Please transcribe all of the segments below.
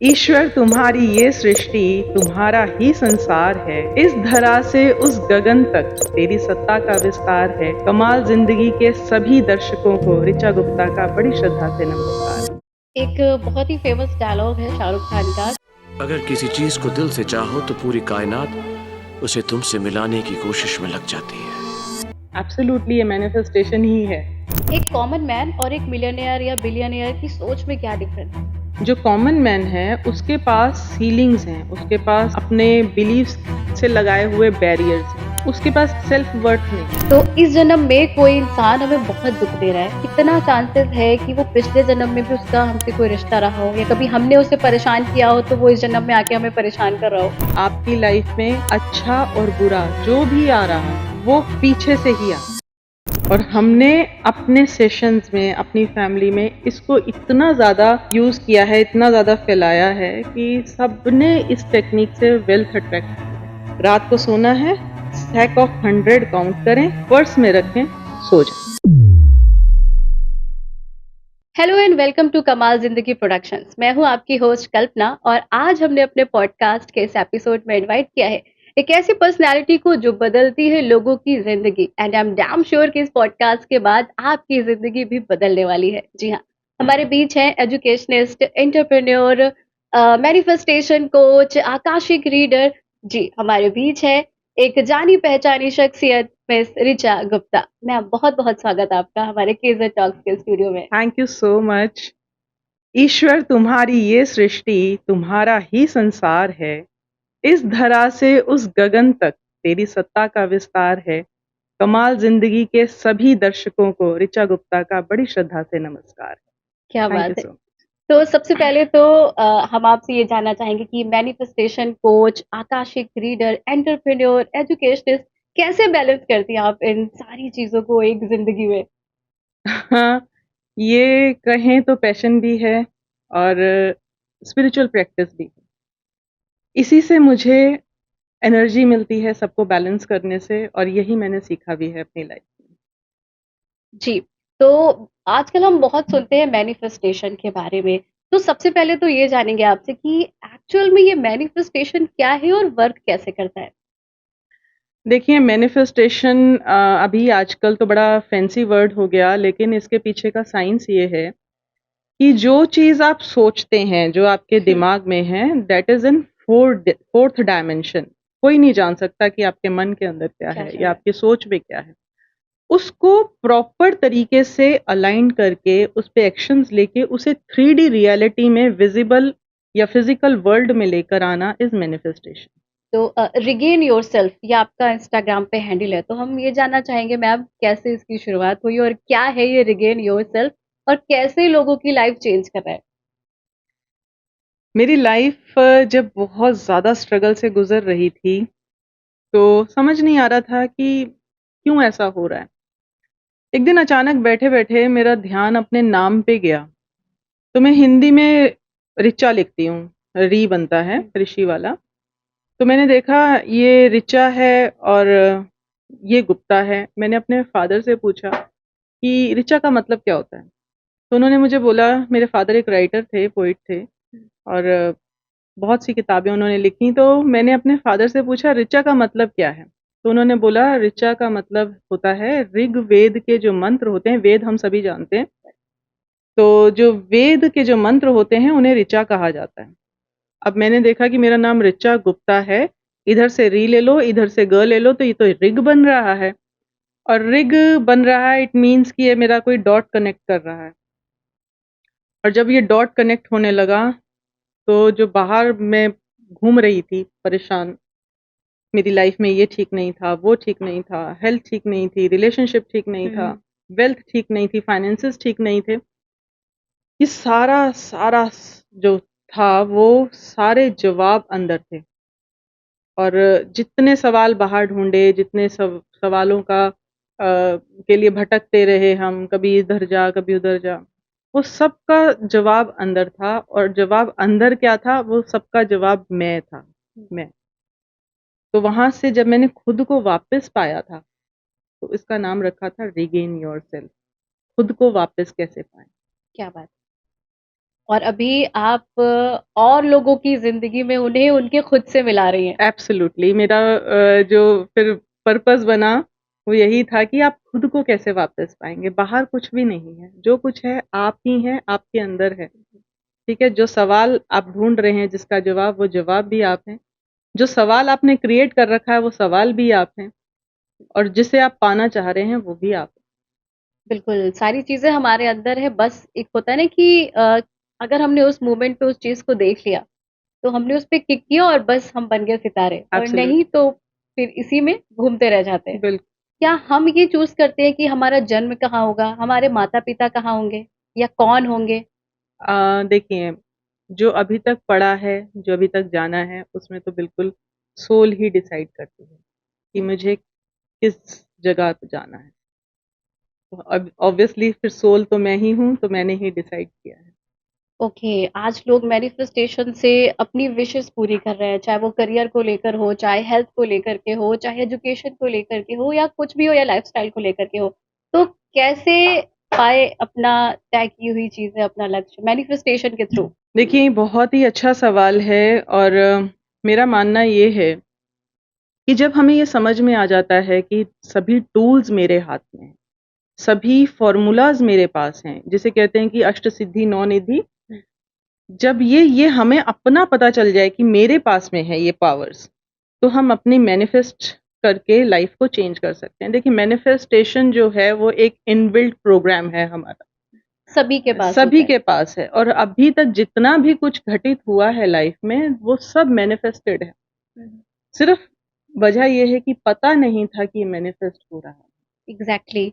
ईश्वर तुम्हारी ये सृष्टि तुम्हारा ही संसार है। इस धरा से उस गगन तक तेरी सत्ता का विस्तार है। कमाल जिंदगी के सभी दर्शकों को ऋचा गुप्ता का बड़ी श्रद्धा से नमस्कार। एक बहुत ही फेमस डायलॉग है शाहरुख खान का। अगर किसी चीज को दिल से चाहो तो पूरी कायनात उसे तुमसे मिलाने की कोशिश में लग जाती है। एब्सोल्युटली ये मैनिफेस्टेशन ही है। एक कॉमन मैन और एक मिलियनेयर या बिलियनेयर की सोच में क्या डिफरेंस है? जो कॉमन मैन है उसके पास फीलिंग्स हैं, उसके पास अपने बिलीव्स से लगाए हुए बैरियर्स हैं, उसके पास सेल्फ वर्थ नहीं। तो इस जन्म में कोई इंसान हमें बहुत दुख दे रहा है, कितना चांसेस है कि वो पिछले जन्म में भी उसका हमसे कोई रिश्ता रहा हो या कभी हमने उसे परेशान किया हो तो वो इस जन्म में आके हमें परेशान कर रहा हो। आपकी लाइफ में अच्छा और बुरा जो भी आ रहा है वो पीछे से ही आ रहा है। और हमने अपने सेशंस में अपनी फैमिली में इसको इतना ज़्यादा यूज़ किया है, इतना ज़्यादा फैलाया है कि सबने इस टेक्निक से वेल्थ अट्रैक्ट किया है। रात को सोना है, स्टैक ऑफ 100 काउंट करें, पर्स में रखें, सो जाएं। हेलो एंड वेलकम टू कमाल जिंदगी प्रोडक्शंस। मैं हूं आपकी होस्ट कल्पना और आज हमने अपने पॉडकास्ट के इस एपिसोड में इनवाइट किया है एक ऐसी पर्सनालिटी को जो बदलती है लोगों की जिंदगी। And I am damn sure कि इस पॉडकास्ट के बाद आपकी जिंदगी भी बदलने वाली है। जी हाँ, हमारे बीच है educationist, entrepreneur, manifestation coach, akashic reader. जी, हमारे बीच है एक जानी पहचानी शख्सियत मिस ऋचा गुप्ता। मैम, बहुत बहुत स्वागत है आपका हमारे केजेड टॉक्स के स्टूडियो में। Thank you so much. ईश्वर तुम्हारी ये सृष्टि तुम्हारा ही संसार है। इस धरा से उस गगन तक तेरी सत्ता का विस्तार है। कमाल जिंदगी के सभी दर्शकों को ऋचा गुप्ता का बड़ी श्रद्धा से नमस्कार। क्या थैंक यू बात है। So much. तो सबसे पहले तो हम आपसे ये जानना चाहेंगे कि manifestation coach, akashic reader, entrepreneur, educationist कैसे बैलेंस करती हैं आप इन सारी चीजों को एक जिंदगी में? हाँ, ये कहें तो पैशन भी है और स्पिरिचुअल प्रैक्टिस भी है। इसी से मुझे एनर्जी मिलती है सबको बैलेंस करने से, और यही मैंने सीखा भी है अपनी लाइफ में। जी, तो आजकल हम बहुत सुनते हैं मैनिफेस्टेशन के बारे में। तो सबसे पहले तो ये जानेंगे आपसे कि एक्चुअल में ये मैनिफेस्टेशन क्या है और वर्क कैसे करता है? देखिए, मैनिफेस्टेशन अभी आजकल तो बड़ा फैंसी वर्ड हो गया, लेकिन इसके पीछे का साइंस ये है कि जो चीज़ आप सोचते हैं, जो आपके हुँ, दिमाग में है, that is in fourth dimension. कोई नहीं जान सकता कि आपके मन के अंदर क्या क्या है चल या रहा है? आपकी सोच में क्या है। उसको प्रॉपर तरीके से अलाइन करके, उस पे एक्शंस लेके उसे 3D रियलिटी में विज़िबल या फिज़िकल वर्ल्ड में लेकर आना इज़ मैनिफेस्टेशन। तो रिगेन योरसेल्फ ये आपका इंस्टाग्राम पे हैंडल है, तो हम ये जानना चाहेंगे मैम कैसे इसकी शुरुआत हुई और क्या है ये रिगेन योरसेल्फ और कैसे लोगों की लाइफ चेंज कर रहा है? मेरी लाइफ जब बहुत ज़्यादा स्ट्रगल से गुज़र रही थी, तो समझ नहीं आ रहा था कि क्यों ऐसा हो रहा है। एक दिन अचानक बैठे-बैठे मेरा ध्यान अपने नाम पे गया। तो मैं हिंदी में ऋचा लिखती हूँ, री बनता है हुँ, ऋषि वाला। तो मैंने देखा ये ऋचा है और ये गुप्ता है। मैंने अपने फादर से पूछा कि ऋचा का मतलब क्या होता है? तो उन्होंने मुझे बोला, मेरे फादर एक राइटर थे, पोएट थे हुँ, और बहुत सी किताबें उन्होंने लिखी। तो मैंने अपने फादर से पूछा ऋचा का मतलब क्या है? तो उन्होंने बोला ऋचा का मतलब होता है ऋग्वेद के जो मंत्र होते हैं, वेद हम सभी जानते हैं। तो जो वेद के जो मंत्र होते हैं उन्हें ऋचा कहा जाता है। अब मैंने देखा कि मेरा नाम ऋचा गुप्ता है, इधर से री ले लो, इधर से ग ले लो, तो ये तो ऋग बन रहा है। और ऋग बन रहा है, इट मीन्स कि ये मेरा कोई डॉट कनेक्ट कर रहा है। और जब ये डॉट कनेक्ट होने लगा, तो जो बाहर मैं घूम रही थी परेशान, मेरी लाइफ में ये ठीक नहीं था, वो ठीक नहीं था, हेल्थ ठीक नहीं थी, रिलेशनशिप ठीक नहीं था, हुँ, वेल्थ ठीक नहीं थी, फाइनेंसेस ठीक नहीं थे। ये सारा जो था, वो सारे जवाब अंदर थे। और जितने सवाल बाहर ढूँढे, जितने सवालों का के लिए भटकते रहे हम, कभी इधर जा, कभी उधर जा, वो सबका जवाब अंदर था। और जवाब अंदर क्या था, वो सबका जवाब मैं था, हुँ, मैं। तो वहाँ से जब मैंने खुद को वापस पाया था, तो इसका नाम रखा था रीगेन योरसेल्फ। खुद को वापस कैसे पाएँ। क्या बात है। और अभी आप और लोगों की ज़िंदगी में उन्हें उनके खुद से मिला रही हैं। एब्सोल्युटली मेरा जो फिर पर्पस बना वो यही था कि आप खुद को कैसे वापस पाएँगे, बाहर कुछ भी नहीं है, जो कुछ है आप ही हैं, आपके अंदर है, ठीक है? जो सवाल आप ढूँढ रहे हैं जिसका जवाब, वो जवाब भी आप हैं। जो सवाल आपने क्रिएट कर रखा है, वो सवाल भी आप हैं और जिसे आप पाना चाह रहे हैं, वो भी आप हैं। बिल्कुल, सारी चीज़ें हमारे अंदर है, बस एक होता है ना कि अगर हमने उस मोमेंट पे उस चीज़ को देख लिया, तो हमने उस पे क्लिक किया और बस हम बन गए सितारे और नहीं एब्सोल्युटली, तो फिर इसी में घूमते रह जाते हैं। बिल्कुल। क्या हम ये चूज़ करते हैं कि हमारा जन्म कहाँ होगा, हमारे माता-पिता कहाँ होंगे या कौन होंगे? देखिए, जो अभी तक पड़ा है, जो अभी तक जाना है, उसमें तो बिल्कुल सोल ही डिसाइड करती है कि मुझे किस जगह पे जाना है। तो अब ऑब्वियसली फिर सोल तो मैं ही हूँ, तो मैंने ही डिसाइड किया है। ओके, आज लोग मैनिफेस्टेशन से अपनी विशेज़ पूरी कर रहे हैं, चाहे वो करियर को लेकर हो, चाहे हेल्थ को लेकर के हो, चाहे एजुकेशन को लेकर के हो या कुछ भी हो या लाइफ़स्टाइल को लेकर के हो। तो कैसे पाए अपना तय की हुई चीज़ें, अपना लक्ष्य मैनिफेस्टेशन के थ्रू? देखिए, ये बहुत ही अच्छा सवाल है और मेरा मानना ये है कि जब हमें ये समझ में आ जाता है कि सभी टूल्स मेरे हाथ में हैं, सभी फ़ॉर्मूलाज़ मेरे पास हैं, जिसे कहते हैं कि अष्टसिद्धि नौनिधि, जब ये हमें अपना पता चल जाए कि मेरे पास में है ये पावर्स, तो हम अपनी मैनिफेस्ट करके लाइफ़ को चेंज कर सकते हैं। देखिए मैनिफेस्टेशन जो है वो एक इनबिल्ट प्रोग्राम है हमारा, सभी के पास होता सभी है। के पास है और अभी तक जितना भी कुछ घटित हुआ है लाइफ़ में, वो सब मैनिफेस्टेड है। हुँ, सिर्फ़ वजह ये है कि पता नहीं था कि ये मैनिफेस्ट हो रहा है। एग्ज़ैक्टली।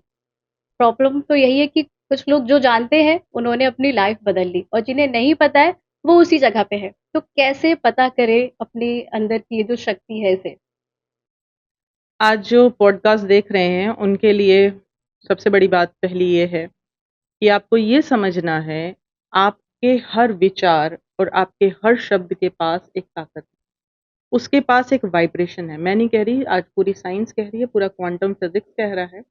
प्रॉब्लम तो यही है कि कुछ लोग जो जानते हैं, उन्होंने अपनी लाइफ़ बदल ली और जिन्हें नहीं पता है, वो उसी जगह पे है। तो कैसे पता करें अपने अंदर की ये जो शक्ति है इसे? आज जो पॉडकास्ट देख रहे हैं, उनके लिए सबसे बड़ी बात पहली ये है कि आपको ये समझना है, आपके हर विचार और आपके हर शब्द के पास एक ताकत है। उसके पास एक वाइब्रेशन है। मैं नहीं कह रही, आज पूरी साइंस कह रही है, पूरा क्वांटम फिज़िक्स कह रहा है।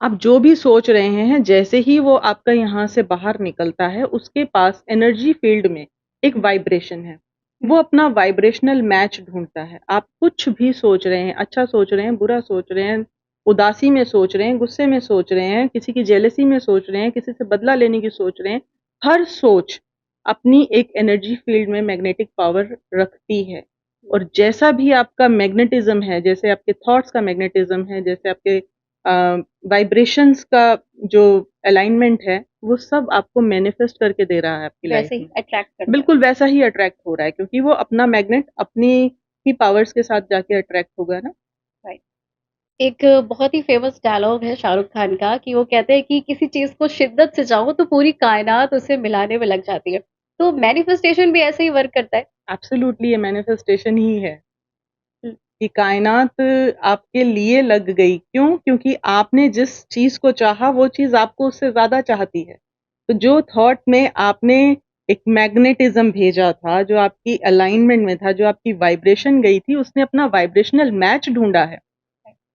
आप जो भी सोच रहे हैं, जैसे ही वो आपका यहाँ से बाहर निकलता है, उसके पास एनर्जी फ़ील्ड में एक वाइब्रेशन है। वो अपना वाइब्रेशनल मैच ढूँढता है। आप कुछ भी सोच रहे हैं, अच्छा सोच रहे हैं, बुरा सोच रहे हैं, उदासी में सोच रहे हैं, गुस्से में सोच रहे हैं, किसी की जेलसी में सोच रहे हैं, किसी से बदला लेने की सोच रहे हैं, हर सोच अपनी एक एनर्जी फ़ील्ड में मैग्नेटिक पावर रखती है। और जैसा भी आपका मैग्नेटिज़्म है, जैसे आपके थॉट्स का मैग्नेटिज़्म है, जैसे आपके वाइब्रेशंस का जो अलाइनमेंट है, वो सब आपको मैनिफेस्ट करके दे रहा है आपकी लाइफ वैसे ही में। अट्रैक्ट करता है। बिल्कुल वैसा ही अट्रैक्ट हो रहा है क्योंकि वो अपना मैग्नेट अपनी ही पावर्स के साथ जाके अट्रैक्ट होगा ना। राइट। एक बहुत ही फ़ेमस डायलॉग है शाहरुख खान का कि वो कहते हैं कि किसी चीज़ को शिद्दत से चाहो तो पूरी कायनात उसे मिलाने में लग जाती है। तो मैनिफेस्टेशन भी ऐसे ही वर्क करता है। एब्सोल्युटली ये मैनिफेस्टेशन ही है हुँ, कि कायनात आपके लिए लग गई। क्यों? क्योंकि आपने जिस चीज़ को चाहा वो चीज़ आपको उससे ज़्यादा चाहती है। तो जो थॉट में आपने एक मैग्नेटिज़्म भेजा था, जो आपकी अलाइनमेंट में था, जो आपकी वाइब्रेशन गई थी, उसने अपना वाइब्रेशनल मैच ढूँढा है।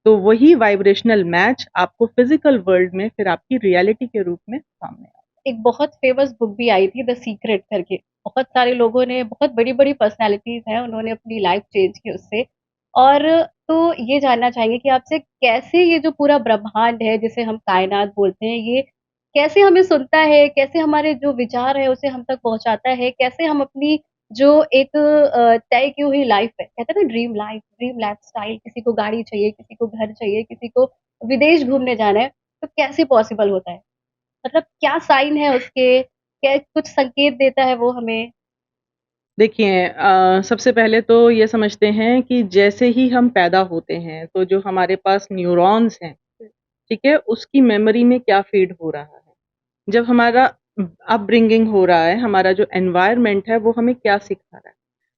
तो वही वाइब्रेशनल मैच आपको फिज़िकल वर्ल्ड में फिर आपकी रियलिटी के रूप में सामने आएगा। एक बहुत फ़ेमस बुक भी आई थी द सीक्रेट करके। बहुत सारे लोगों ने बहुत बड़ी-बड़ी पर्सनैलिटीज़ हैं, उन्होंने अपनी लाइफ़ चेंज की उससे। और तो ये जानना चाहेंगे कि आपसे कैसे ये जो पूरा ब्रह्मांड है, जिसे हम कायनात बोलते हैं, ये कैसे हमें सुनता है? कैसे हमारे जो विचार हैं, उसे हम तक पहुँचाता है? कैसे हम अपनी जो एक तय की हुई लाइफ़ है, कहते हैं ना ड्रीम लाइफ़स्टाइल, किसी को गाड़ी चाहिए, किसी को घर चाहिए, किसी को विदेश घूमने जाना है, तो कैसे पॉसिबल होता है? मतलब क्या साइन है उसके? क्या कुछ संकेत देता है वो हमें? देखिए सबसे पहले तो ये समझते हैं कि जैसे ही हम पैदा होते हैं, तो जो हमारे पास न्यूरॉन्स हैं, ठीक है? उसकी मेमोरी में क्या फ़ीड हो रहा है। जब हमारा अपब्रिंगिंग हो रहा है, हमारा जो एनवायरनमेंट है, वो हमें क्या सिखा रहा है।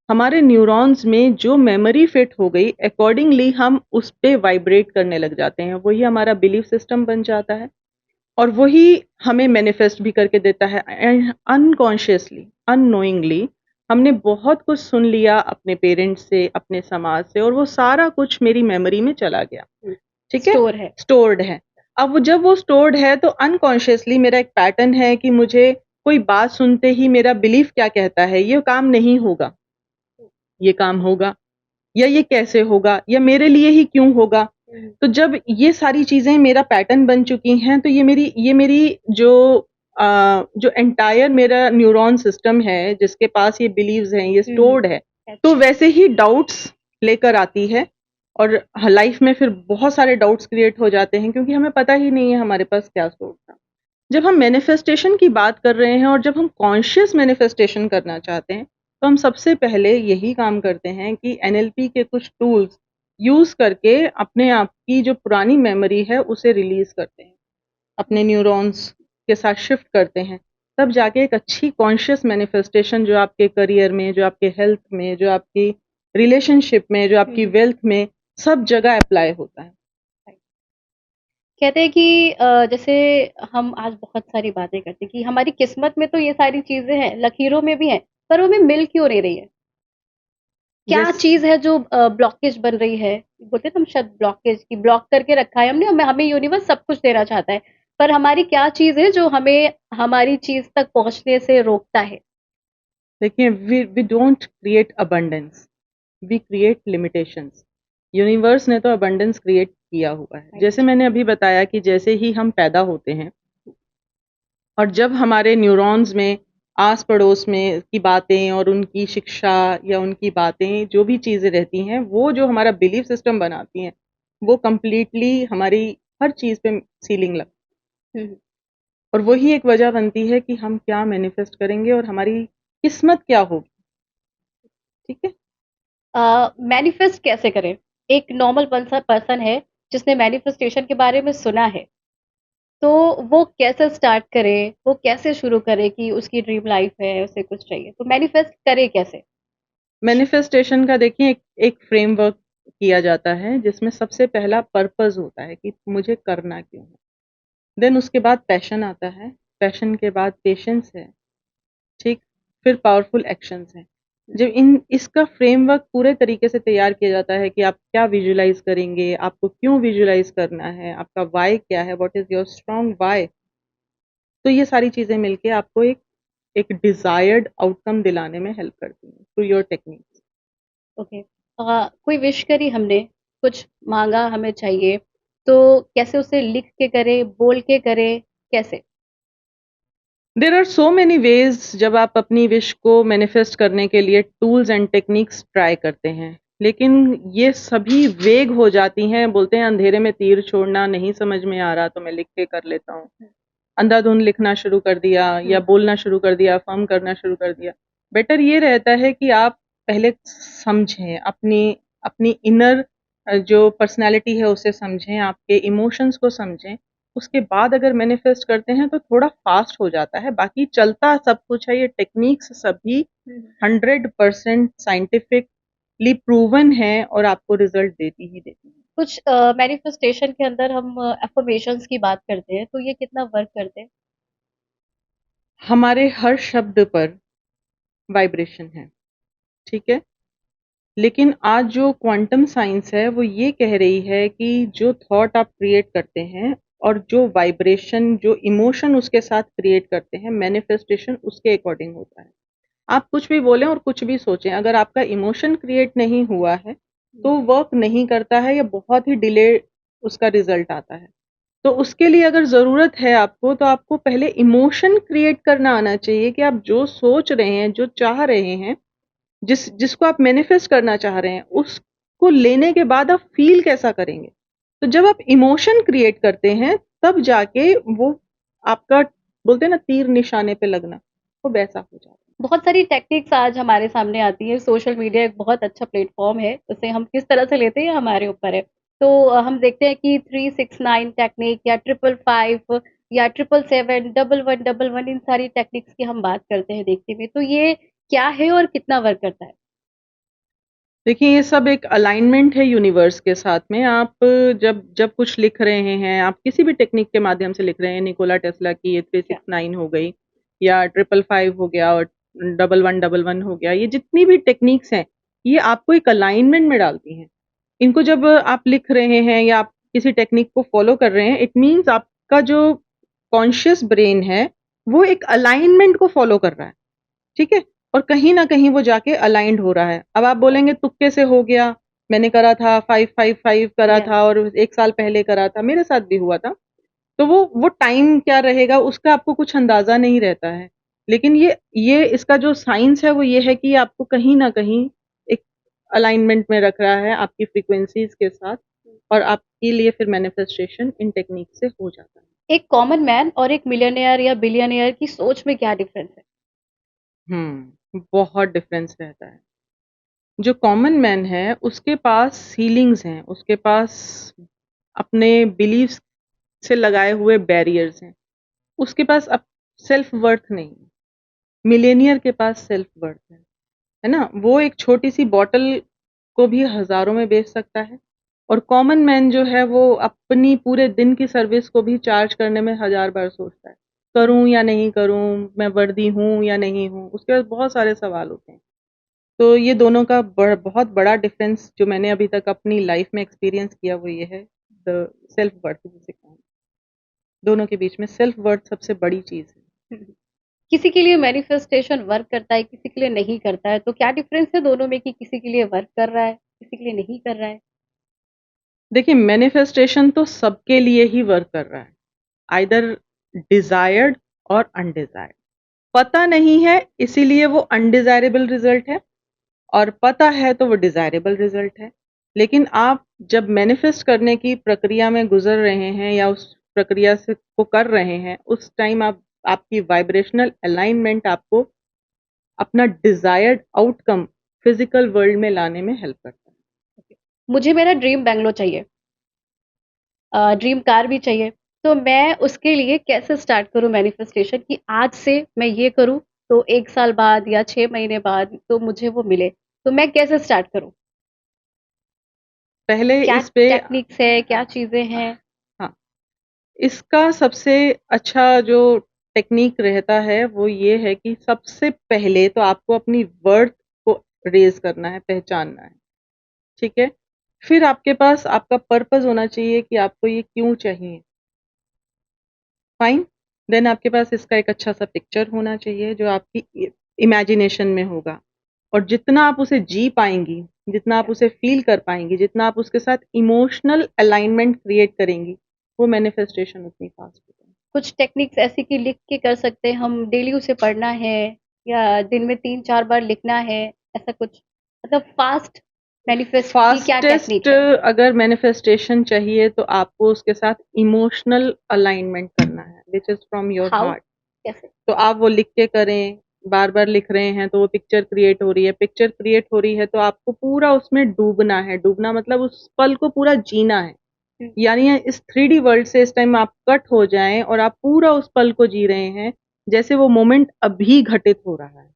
हमारे न्यूरॉन्स में जो मेमोरी फिट हो गई, अकॉर्डिंगली हम उस पे वाइब्रेट करने लग जाते हैं। वही हमारा बिलीफ सिस्टम बन जाता है और वही हमें मैनिफेस्ट भी करके देता है एंड अनकॉन्शियसली, अननोइंगली हमने बहुत कुछ सुन लिया अपने पेरेंट्स से, अपने समाज से और वो सारा कुछ मेरी मेमोरी में चला गया। ठीक है? स्टोर है। स्टोर्ड है। अब जब वो स्टोर्ड है तो अनकॉन्शियसली मेरा एक पैटर्न है कि मुझे कोई बात सुनते ही मेरा बिलीफ क्या कहता है, ये काम नहीं होगा, ये काम होगा, या ये कैसे होगा, या मेरे लिए ही क्यों होगा। तो जब ये सारी चीज़ें मेरा पैटर्न बन चुकी हैं, तो ये मेरी जो एंटायर मेरा न्यूरॉन सिस्टम है, जिसके पास ये बिलीव्स हैं, ये स्टोर्ड है, तो वैसे ही डाउट्स लेकर आती है और लाइफ में फिर बहुत सारे डाउट्स क्रिएट हो जाते हैं, क्योंकि हमें पता ही नहीं है हमारे पास क्या स्टोर था। जब हम मैनिफेस्टेशन की बात कर रहे हैं और जब हम कॉन्शियस मैनिफेस्टेशन करना चाहते हैं, तो हम सबसे पहले यही काम करते हैं कि एनएलपी के कुछ टूल्स यूज़ करके अपने आप की जो पुरानी मेमोरी है उसे रिलीज़ करते हैं, अपने न्यूरॉन्स के साथ शिफ्ट करते हैं। तब जाके एक अच्छी कॉन्शियस मैनिफेस्टेशन जो आपके करियर में, जो आपके हेल्थ में, जो आपकी रिलेशनशिप में, जो आपकी वेल्थ में, सब जगह अप्लाई होता है। कहते हैं कि जैसे हम आज बहुत सारी बातें करते हैं कि हमारी किस्मत में तो ये सारी चीज़ें हैं, लकीरों में भी हैं, पर वो हमें मिल क्यों नहीं रही है? क्या यस, चीज़ है जो ब्लॉकेज बन रही है? बोलते हैं ना हम शब्द ब्लॉकेज कि ब्लॉक करके रखा है हमने, हमें हमें यूनिवर्स सब कुछ देना चाहता है, पर हमारी क्या चीज़ है जो हमें हमारी चीज़ तक पहुँचने से रोकता है? देखिए, we don't create abundance, we create limitations. Universe ने तो अबंडेंस क्रिएट किया हुआ है। जैसे मैंने अभी बताया कि जैसे ही हम पैदा होते हैं और जब हमारे न्यूरॉन्स में आस पड़ोस में की बातें और उनकी शिक्षा या उनकी बातें जो भी चीज़ें रहती हैं, वो जो हमारा बिलीफ सिस्टम बनाती हैं, वो कंप्लीटली हमारी हर चीज़ पे सीलिंग लगती है। हुँ, और वही एक वजह बनती है कि हम क्या मैनिफेस्ट करेंगे और हमारी किस्मत क्या होगी। ठीक है? मैनिफेस्ट कैसे करें? एक नॉर्मल पर्सन है जिसने मैनिफेस्टेशन के बारे में सुना है, तो वो कैसे स्टार्ट करे, वो कैसे शुरू करे कि उसकी ड्रीम लाइफ है, उसे कुछ चाहिए, तो मैनिफेस्ट करे कैसे? मैनिफेस्टेशन का देखिए एक फ्रेमवर्क किया जाता है, जिसमें सबसे पहला पर्पज़ होता है कि मुझे करना क्यों है। देन उसके बाद पैशन आता है, पैशन के बाद पेशेंस है, ठीक? फिर पावरफुल एक्शंस हैं। जब इसका फ्रेमवर्क पूरे तरीके से तैयार किया जाता है कि आप क्या विजुअलाइज़ करेंगे, आपको क्यों विजुअलाइज़ करना है, आपका व्हाय क्या है, what is your strong why? तो ये सारी चीज़ें मिलके आपको एक एक डिज़ायर्ड आउटकम दिलाने में हेल्प करती हैं थ्रू योर टेक्निक्स। ओके। कोई विश करी हमने, कुछ माँगा हमें चाहिए, तो कैसे उसे लिख के करें, बोल के करें, कैसे? There are so many ways जब आप अपनी विश को मैनिफेस्ट करने के लिए टूल्स एंड टेक्निक्स ट्राई करते हैं। लेकिन ये सभी वेग हो जाती हैं, बोलते हैं अंधेरे में तीर छोड़ना, नहीं समझ में आ रहा तो मैं लिख के कर लेता हूँ। अंधाधुंध लिखना शुरू कर दिया या बोलना शुरू कर दिया, अफ़र्म करना शुरू कर दिया। बेटर ये रहता है कि आप पहले समझें, अपनी अपनी इनर जो पर्सनैलिटी है उसे समझें, आपके इमोशंस को समझें। उसके बाद अगर मैनिफेस्ट करते हैं तो थोड़ा फ़ास्ट हो जाता है, बाकी चलता सब कुछ है, ये टेक्निक्स सभी 100% साइंटिफिकली प्रूवन है और आपको रिज़ल्ट देती ही देती है। कुछ मैनिफेस्टेशन के अंदर हम अफ़र्मेशंस की बात करते हैं, तो ये कितना वर्क करते हैं? हमारे हर शब्द पर वाइब्रेशन है, ठीक है? लेकिन आज जो क्वांटम साइंस है वो ये कह रही है कि जो थॉट आप क्रिएट करते हैं और जो वाइब्रेशन, जो इमोशन उसके साथ क्रिएट करते हैं, मैनिफेस्टेशन उसके अकॉर्डिंग होता है। आप कुछ भी बोलें और कुछ भी सोचें, अगर आपका इमोशन क्रिएट नहीं हुआ है, तो वर्क नहीं करता है या बहुत ही डिले उसका रिज़ल्ट आता है। तो उसके लिए अगर ज़रूरत है आपको, तो आपको पहले इमोशन क्रिएट करना आना चाहिए कि आप जो सोच रहे हैं, जो चाह रहे हैं, जिसको आप मैनिफेस्ट करना चाह रहे हैं, उसको लेने के बाद आप फ़ील कैसा करेंगे? तो जब आप इमोशन क्रिएट करते हैं, तब जाके वो आपका बोलते हैं ना तीर निशाने पे लगना, वो वैसा हो जाता है। बहुत सारी टेक्निक्स आज हमारे सामने आती हैं, सोशल मीडिया एक बहुत अच्छा प्लेटफ़ॉर्म है, उसे हम किस तरह से लेते हैं, ये हमारे ऊपर है। तो हम देखते हैं कि 369 टेक्निक या 555 या 777, 1111 इन सारी टेक्निक्स की हम बात करते हैं देखते हुए, तो ये क्या है और कितना वर्क करता है? देखिए, ये सब एक अलाइनमेंट है यूनिवर्स के साथ में। आप जब जब कुछ लिख रहे हैं, आप किसी भी टेक्निक के माध्यम से लिख रहे हैं, निकोला टेस्ला की ये क्या? 369 हो गई या 555 हो गया और 1111 हो गया, ये जितनी भी टेक्निक्स हैं, ये आपको एक अलाइनमेंट में डालती हैं। इनको जब आप लिख रहे हैं या आप किसी टेक्निक को फ़ॉलो कर रहे हैं, इट मीन्स आपका जो कॉन्शियस ब्रेन है, वो एक अलाइनमेंट को फ़ॉलो कर रहा है, ठीक है? और कहीं न कहीं वो जाके अलाइन्ड हो रहा है। अब आप बोलेंगे तुक्के से हो गया, मैंने करा था 5-5-5 करा यस। था और 1 साल पहले करा था, मेरे साथ भी हुआ था। तो वो टाइम क्या रहेगा उसका आपको कुछ अंदाज़ा नहीं रहता है। लेकिन ये इसका जो साइंस है वो ये है कि आपको कहीं न कहीं एक अलाइनमेंट में रख रहा है आपकी फ्रीक्वेंसीज़ के साथ और आपके लिए फिर मैनिफेस्टेशन इन टेक्निक से हो जाता है। एक कॉमन मैन और एक मिलियनेयर या बिलियनेयर की सोच में क्या डिफरेंस है? बहुत डिफ़रेंस रहता है। जो कॉमन मैन है उसके पास सीलिंग्स हैं, उसके पास अपने बिलीफ्स से लगाए हुए बैरियर्स हैं। उसके पास सेल्फ वर्थ नहीं है। मिलेनियर के पास सेल्फ वर्थ है ना? वो एक छोटी-सी बॉटल को भी हज़ारों में बेच सकता है और कॉमन मैन जो है वो अपनी पूरे दिन की सर्विस को भी चार्ज करने में हज़ार बार सोचता है। करूँ या नहीं करूँ? मैं वर्दी हूँ या नहीं हूँ? उसके बाद बहुत सारे सवाल होते हैं। तो ये दोनों का बहुत बड़ा डिफ़रेंस जो मैंने अभी तक अपनी लाइफ़ में एक्सपीरियंस किया वो ये है, द सेल्फ वर्थ जिसे कहते हैं। दोनों के बीच में सेल्फ वर्थ सबसे बड़ी चीज़ है। किसी के लिए मैनिफेस्टेशन वर्क करता है, किसी के लिए नहीं करता है, तो क्या डिफरेंस है दोनों में कि किसी के लिए वर्क कर रहा है, किसी के लिए नहीं कर रहा है? देखिए मैनिफेस्टेशन तो सबके लिए ही वर्क कर रहा है, आइदर डिज़ायर्ड और अनडिज़ायर्ड। पता नहीं है इसीलिए वो अनडिज़ायरेबल रिज़ल्ट है और पता है तो वो डिज़ायरेबल रिज़ल्ट है। लेकिन आप जब मैनिफेस्ट करने की प्रक्रिया में गुज़र रहे हैं या उस प्रक्रिया से को कर रहे हैं, उस टाइम आपकी वाइब्रेशनल अलाइनमेंट आपको अपना डिज़ायर्ड आउटकम फ़िज़िकल वर्ल्ड में लाने में हेल्प करता है। मुझे मेरा ड्रीम बंगलो चाहिए, ड्रीम कार भी चाहिए, तो मैं उसके लिए कैसे स्टार्ट करूँ मैनिफेस्टेशन कि आज से मैं ये करूँ, तो 1 साल बाद या 6 महीने बाद तो मुझे वो मिले। तो मैं कैसे स्टार्ट करूँ? पहले क्या इस पे टेक्निक्स है, क्या चीज़ें हैं? हाँ, इसका सबसे अच्छा जो टेक्नीक रहता है वो ये है कि सबसे पहले तो आपको अपनी वर्थ को रेज़ करना है, पहचानना है, ठीक है? फिर आपके पास आपका पर्पस होना चाहिए कि आपको ये क्यों चाहिए, फाइन? देन आपके पास इसका एक अच्छा-सा पिक्चर होना चाहिए जो आपकी इमेजिनेशन में होगा और जितना आप उसे जी पाएँगी, जितना आप उसे फ़ील कर पाएँगी, जितना आप उसके साथ इमोशनल अलाइनमेंट क्रिएट करेंगी, वो मैनिफेस्टेशन उतनी फ़ास्ट होगा। कुछ टेक्निक्स ऐसी कि लिख के कर सकते हैं हम, डेली उसे पढ़ना है या दिन में 3-4 बार लिखना है, ऐसा कुछ? मतलब फास्ट मैनिफेस्ट की क्या फ़ास्टेस्ट टेक्निक है? अगर मैनिफेस्टेशन चाहिए तो आपको उसके साथ इमोशनल अलाइनमेंट करना है, which is from your how? Heart. कैसे? तो आप वो लिख के करें, बार-बार लिख रहे हैं तो वो पिक्चर क्रिएट हो रही है, पिक्चर क्रिएट हो रही है तो आपको पूरा उसमें डूबना है, डूबना मतलब उस पल को पूरा जीना है। हुँ, यानी इस 3D वर्ल्ड से इस टाइम आप कट हो जाएँ और आप पूरा उस पल को जी रहे हैं, जैसे वो मोमेंट अभी घटित हो रहा है।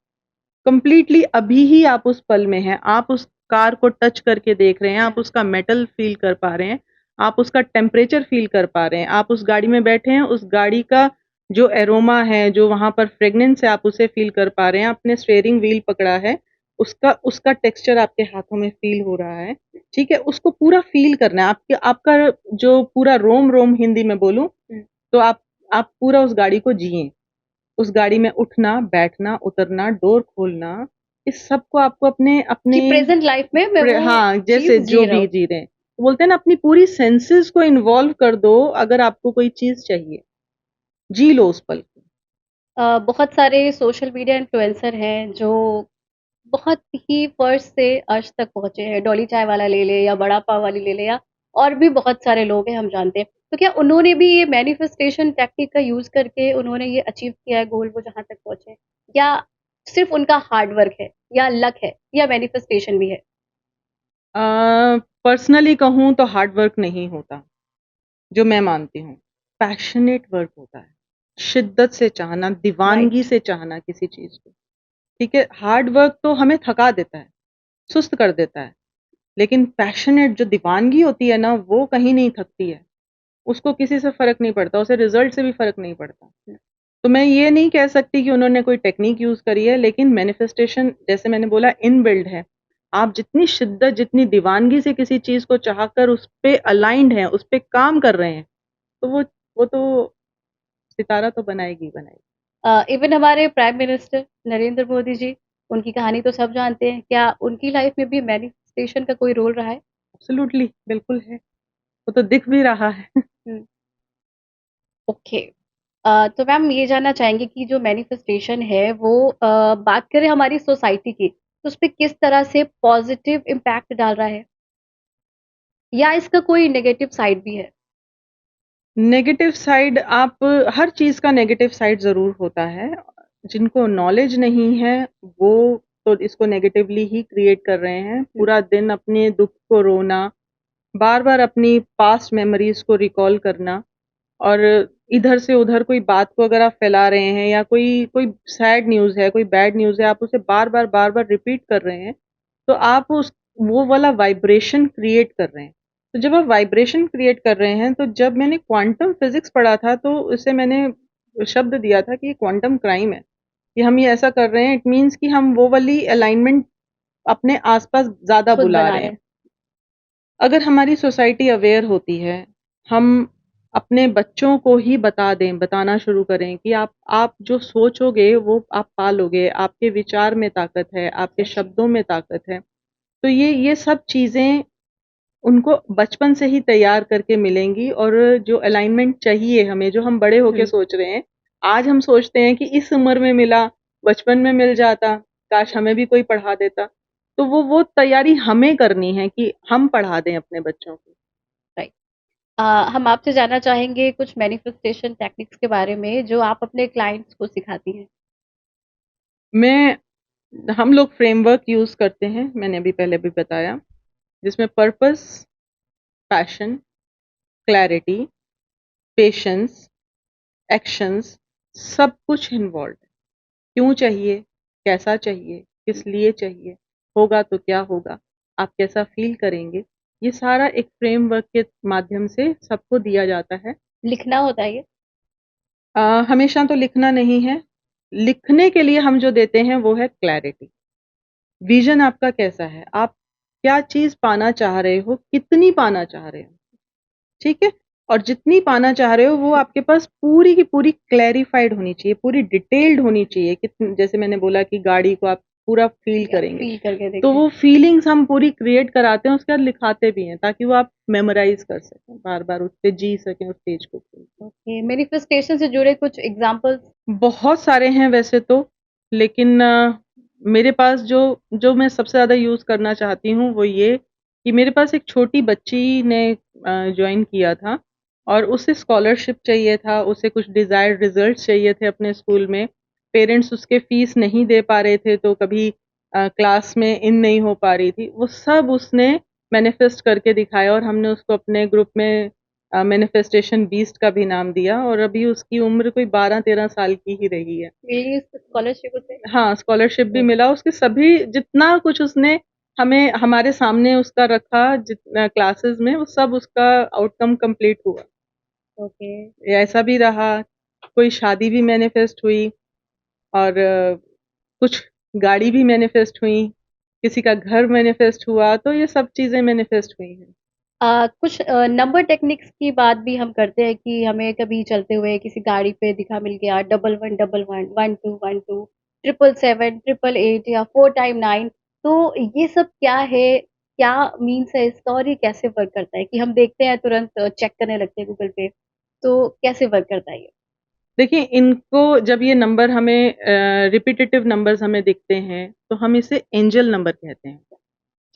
कंप्लीटली अभी ही आप उस पल में हैं, आप उस कार को टच करके देख रहे हैं, आप उसका मेटल फ़ील कर पा रहे हैं, आप उसका टेम्परेचर फ़ील कर पा रहे हैं, आप उस गाड़ी में बैठे हैं, उस गाड़ी का जो एरोमा है, जो वहाँ पर फ्रेग्नेंस है, आप उसे फ़ील कर पा रहे हैं, आपने स्टीयरिंग व्हील पकड़ा है, उसका उसका टेक्सचर आपके हाथों में फ़ील हो रहा है, ठीक है? उसको पूरा फ़ील करना है, आपके आपका जो पूरा रोम-रोम हिंदी में बोलूँ, हुँ। तो आप पूरा उस गाड़ी को जिएँ। उस गाड़ी में उठना, बैठना, उतरना, डोर खोलना, इस सब को आपको अपने कि अपने प्रेज़ेंट लाइफ़ में मैं वो हाँ, जैसे चीज़ जी जो रहा भी हूँ। जी रहे हैं। बोलते हैं ना अपनी पूरी सेंसेस को इन्वॉल्व कर दो अगर आपको कोई चीज़ चाहिए। जी लो उस पल को। बहुत सारे सोशल मीडिया इन्फ्लुएंसर हैं जो बहुत ही फर्स्ट से अर्श तक पहुँचे हैं। डॉली चाय वाला ले लें या बड़ा पाव वाली ले लें या और भी बहुत सारे लोग हैं हम जानते हैं। तो क्या उन्होंने भी ये मैनिफेस्टेशन टेक्निक का यूज़ करके उन्होंने ये अचीव किया है गोल वो जहाँ तक पहुँचे हैं? या सिर्फ़ उनका हार्ड वर्क है या लक है या मैनिफेस्टेशन भी है? अ, पर्सनली कहूँ तो हार्ड वर्क नहीं होता, जो मैं मानती हूँ। पैशनेट वर्क होता है। शिद्दत से चाहना, दीवानगी राइट। से चाहना किसी चीज़ को, ठीक है? हार्ड वर्क तो हमें थका देता है, सुस्त कर देता है। लेकिन पैशनेट जो दीवानगी होती है ना, वो कहीं नहीं थकती है। उसको किसी से फ़र्क नहीं पड़ता, उसे रिज़ल्ट से भी फ़र्क नहीं पड़ता। तो मैं ये नहीं कह सकती कि उन्होंने कोई टेक्नीक यूज़ करी है, लेकिन मैनिफेस्टेशन जैसे मैंने बोला इनबिल्ट है। आप जितनी शिद्दत, जितनी दीवानगी से किसी चीज़ को चाहकर उस पे अलाइन्ड हैं, उस पे काम कर रहे हैं, तो वो तो सितारा तो बनाएगी ही बनाएगी। इवन हमारे प्राइम मिनिस्टर नरेंद्र मोदी जी, उनकी कहानी तो सब जानते हैं। क्या उनकी लाइफ में भी मैनिफेस्टेशन का कोई रोल रहा है? एब्सोल्युटली, बिल्कुल है। वो तो दिख भी रहा है। हुँ, ओके। तो मैम ये जानना चाहेंगे कि जो मैनिफेस्टेशन है वो बात करें हमारी सोसाइटी की, तो उसपे किस तरह से पॉज़िटिव इम्पैक्ट डाल रहा है? या इसका कोई नेगेटिव साइड भी है? नेगेटिव साइड आप हर चीज़ का नेगेटिव साइड ज़रूर होता है। जिनको नॉलेज नहीं है, वो तो इसको नेगेटिवली ही क्रिएट कर रहे हैं। हुँ, पूरा दिन अपने दुःख को रोना, बार-बार अपनी पास्ट मेमोरीज़ को रिकॉल करना और इधर से उधर कोई बात को अगर आप फैला रहे हैं या कोई कोई सैड न्यूज़ है, कोई बैड न्यूज़ है, आप उसे बार-बार रिपीट कर रहे हैं, तो आप उस वो वाला वाइब्रेशन क्रिएट कर रहे हैं। तो जब आप वाइब्रेशन क्रिएट कर रहे हैं, तो जब मैंने क्वांटम फिज़िक्स पढ़ा था, तो उसे मैंने शब्द दिया था कि ये क्वांटम क्राइम है, कि हम ये ऐसा कर रहे हैं, इट मीन्स कि हम वो वाली अलाइनमेंट अपने आस-पास ज़्यादा खुद बुला बना रहे रहे हैं। हैं। अगर हमारी सोसाइटी अवेयर होती है, हम अपने बच्चों को ही बताना शुरू करें कि आप जो सोचोगे वो आप पालोगे, आपके विचार में ताकत है, आपके एग्ज़ैक्टली। शब्दों में ताकत है। तो ये सब चीज़ें उनको बचपन से ही तैयार करके मिलेंगी और जो अलाइनमेंट चाहिए हमें, जो हम बड़े होके हुँ, सोच रहे हैं, आज हम सोचते हैं कि इस उम्र में मिला, बचपन में मिल जाता, काश हमें भी कोई पढ़ा देता। तो वो तैयारी हमें करनी है कि हम पढ़ा दें अपने बच्चों को। राइट। अ, हम आपसे जानना चाहेंगे कुछ मैनिफेस्टेशन टेक्निक्स के बारे में जो आप अपने क्लाइंट्स को सिखाती हैं। मैं हम लोग फ्रेमवर्क यूज़ करते हैं, मैंने अभी पहले भी बताया, जिसमें purpose, passion, clarity, patience, actions सब कुछ इन्वॉल्व्ड है। क्यों चाहिए? कैसा चाहिए? किस लिए चाहिए? होगा तो क्या होगा? आप कैसा फ़ील करेंगे? ये सारा एक फ्रेमवर्क के माध्यम से सबको दिया जाता है। लिखना होता है ये? हमेशा तो लिखना नहीं है। लिखने के लिए हम जो देते हैं वो है क्लैरिटी। विज़न आपका कैसा है? आप क्या चीज़ पाना चाह रहे हो? कितनी पाना चाह रहे हो? ठीक है? और जितनी पाना चाह रहे हो वो आपके पास पूरी की पूरी क्लैरिफ़ाइड होनी चाहिए, पूरी डिटेल्ड होनी चाहिए। जैसे मैंने बोला कि गाड़ी को आप पूरा फ़ील या करेंगे। फ़ील करके तो देखें। वो फीलिंग्स हम पूरी क्रिएट कराते हैं, उसके बाद लिखाते भी हैं ताकि वो आप मेमोराइज़ कर सकें, बार-बार उस पे जी सकें उस पेज को। ओके, मैनिफेस्टेशन से जुड़े कुछ एग्ज़ाम्पल्स? बहुत सारे हैं वैसे तो, लेकिन मेरे पास जो जो मैं सबसे ज़्यादा यूज़ करना चाहती हूँ वो ये कि मेरे पास एक छोटी बच्ची ने जॉइन किया था और उसे स्कॉलरशिप चाहिए था, उसे कुछ डिज़ायर्ड रिज़ल्ट्स चाहिए थे अपने स्कूल में। पेरेंट्स उसके फ़ीस नहीं दे पा रहे थे तो कभी क्लास में इन नहीं हो पा रही थी। वो सब उसने मैनिफेस्ट करके दिखाया और हमने उसको अपने ग्रुप में मैनिफेस्टेशन बीस्ट का भी नाम दिया और अभी उसकी उम्र कोई 12-13 साल की ही रही है। मिली उसको स्कॉलरशिप उसे? हाँ, स्कॉलरशिप भी ओह! मिला, उसके सभी जितना कुछ उसने हमें हमारे सामने उसका रखा क्लासेस में वो सब उसका आउटकम कंप्लीट हुआ। ओके। ऐसा भी रहा, कोई शादी भी मैनिफेस्ट हुई और कुछ गाड़ी भी मैनिफेस्ट हुई, किसी का घर मैनिफेस्ट हुआ, तो ये सब चीज़ें मैनिफेस्ट हुई हैं। कुछ नंबर टेक्निक्स की बात भी हम करते हैं कि हमें कभी चलते हुए किसी गाड़ी पे दिखा मिल गया 1111, 1212, 777, 888 या 4 टाइम 9, तो ये सब क्या है? क्या मीन्स है इसका और ये कैसे वर्क करता है? कि हम देखते हैं तुरंत चेक करने लगते हैं गूगल पे, तो कैसे वर्क करता है ये? देखिए, इनको जब ये नंबर हमें रिपिटिटिव नंबर्स हमें दिखते हैं, तो हम इसे एंजेल नंबर कहते हैं।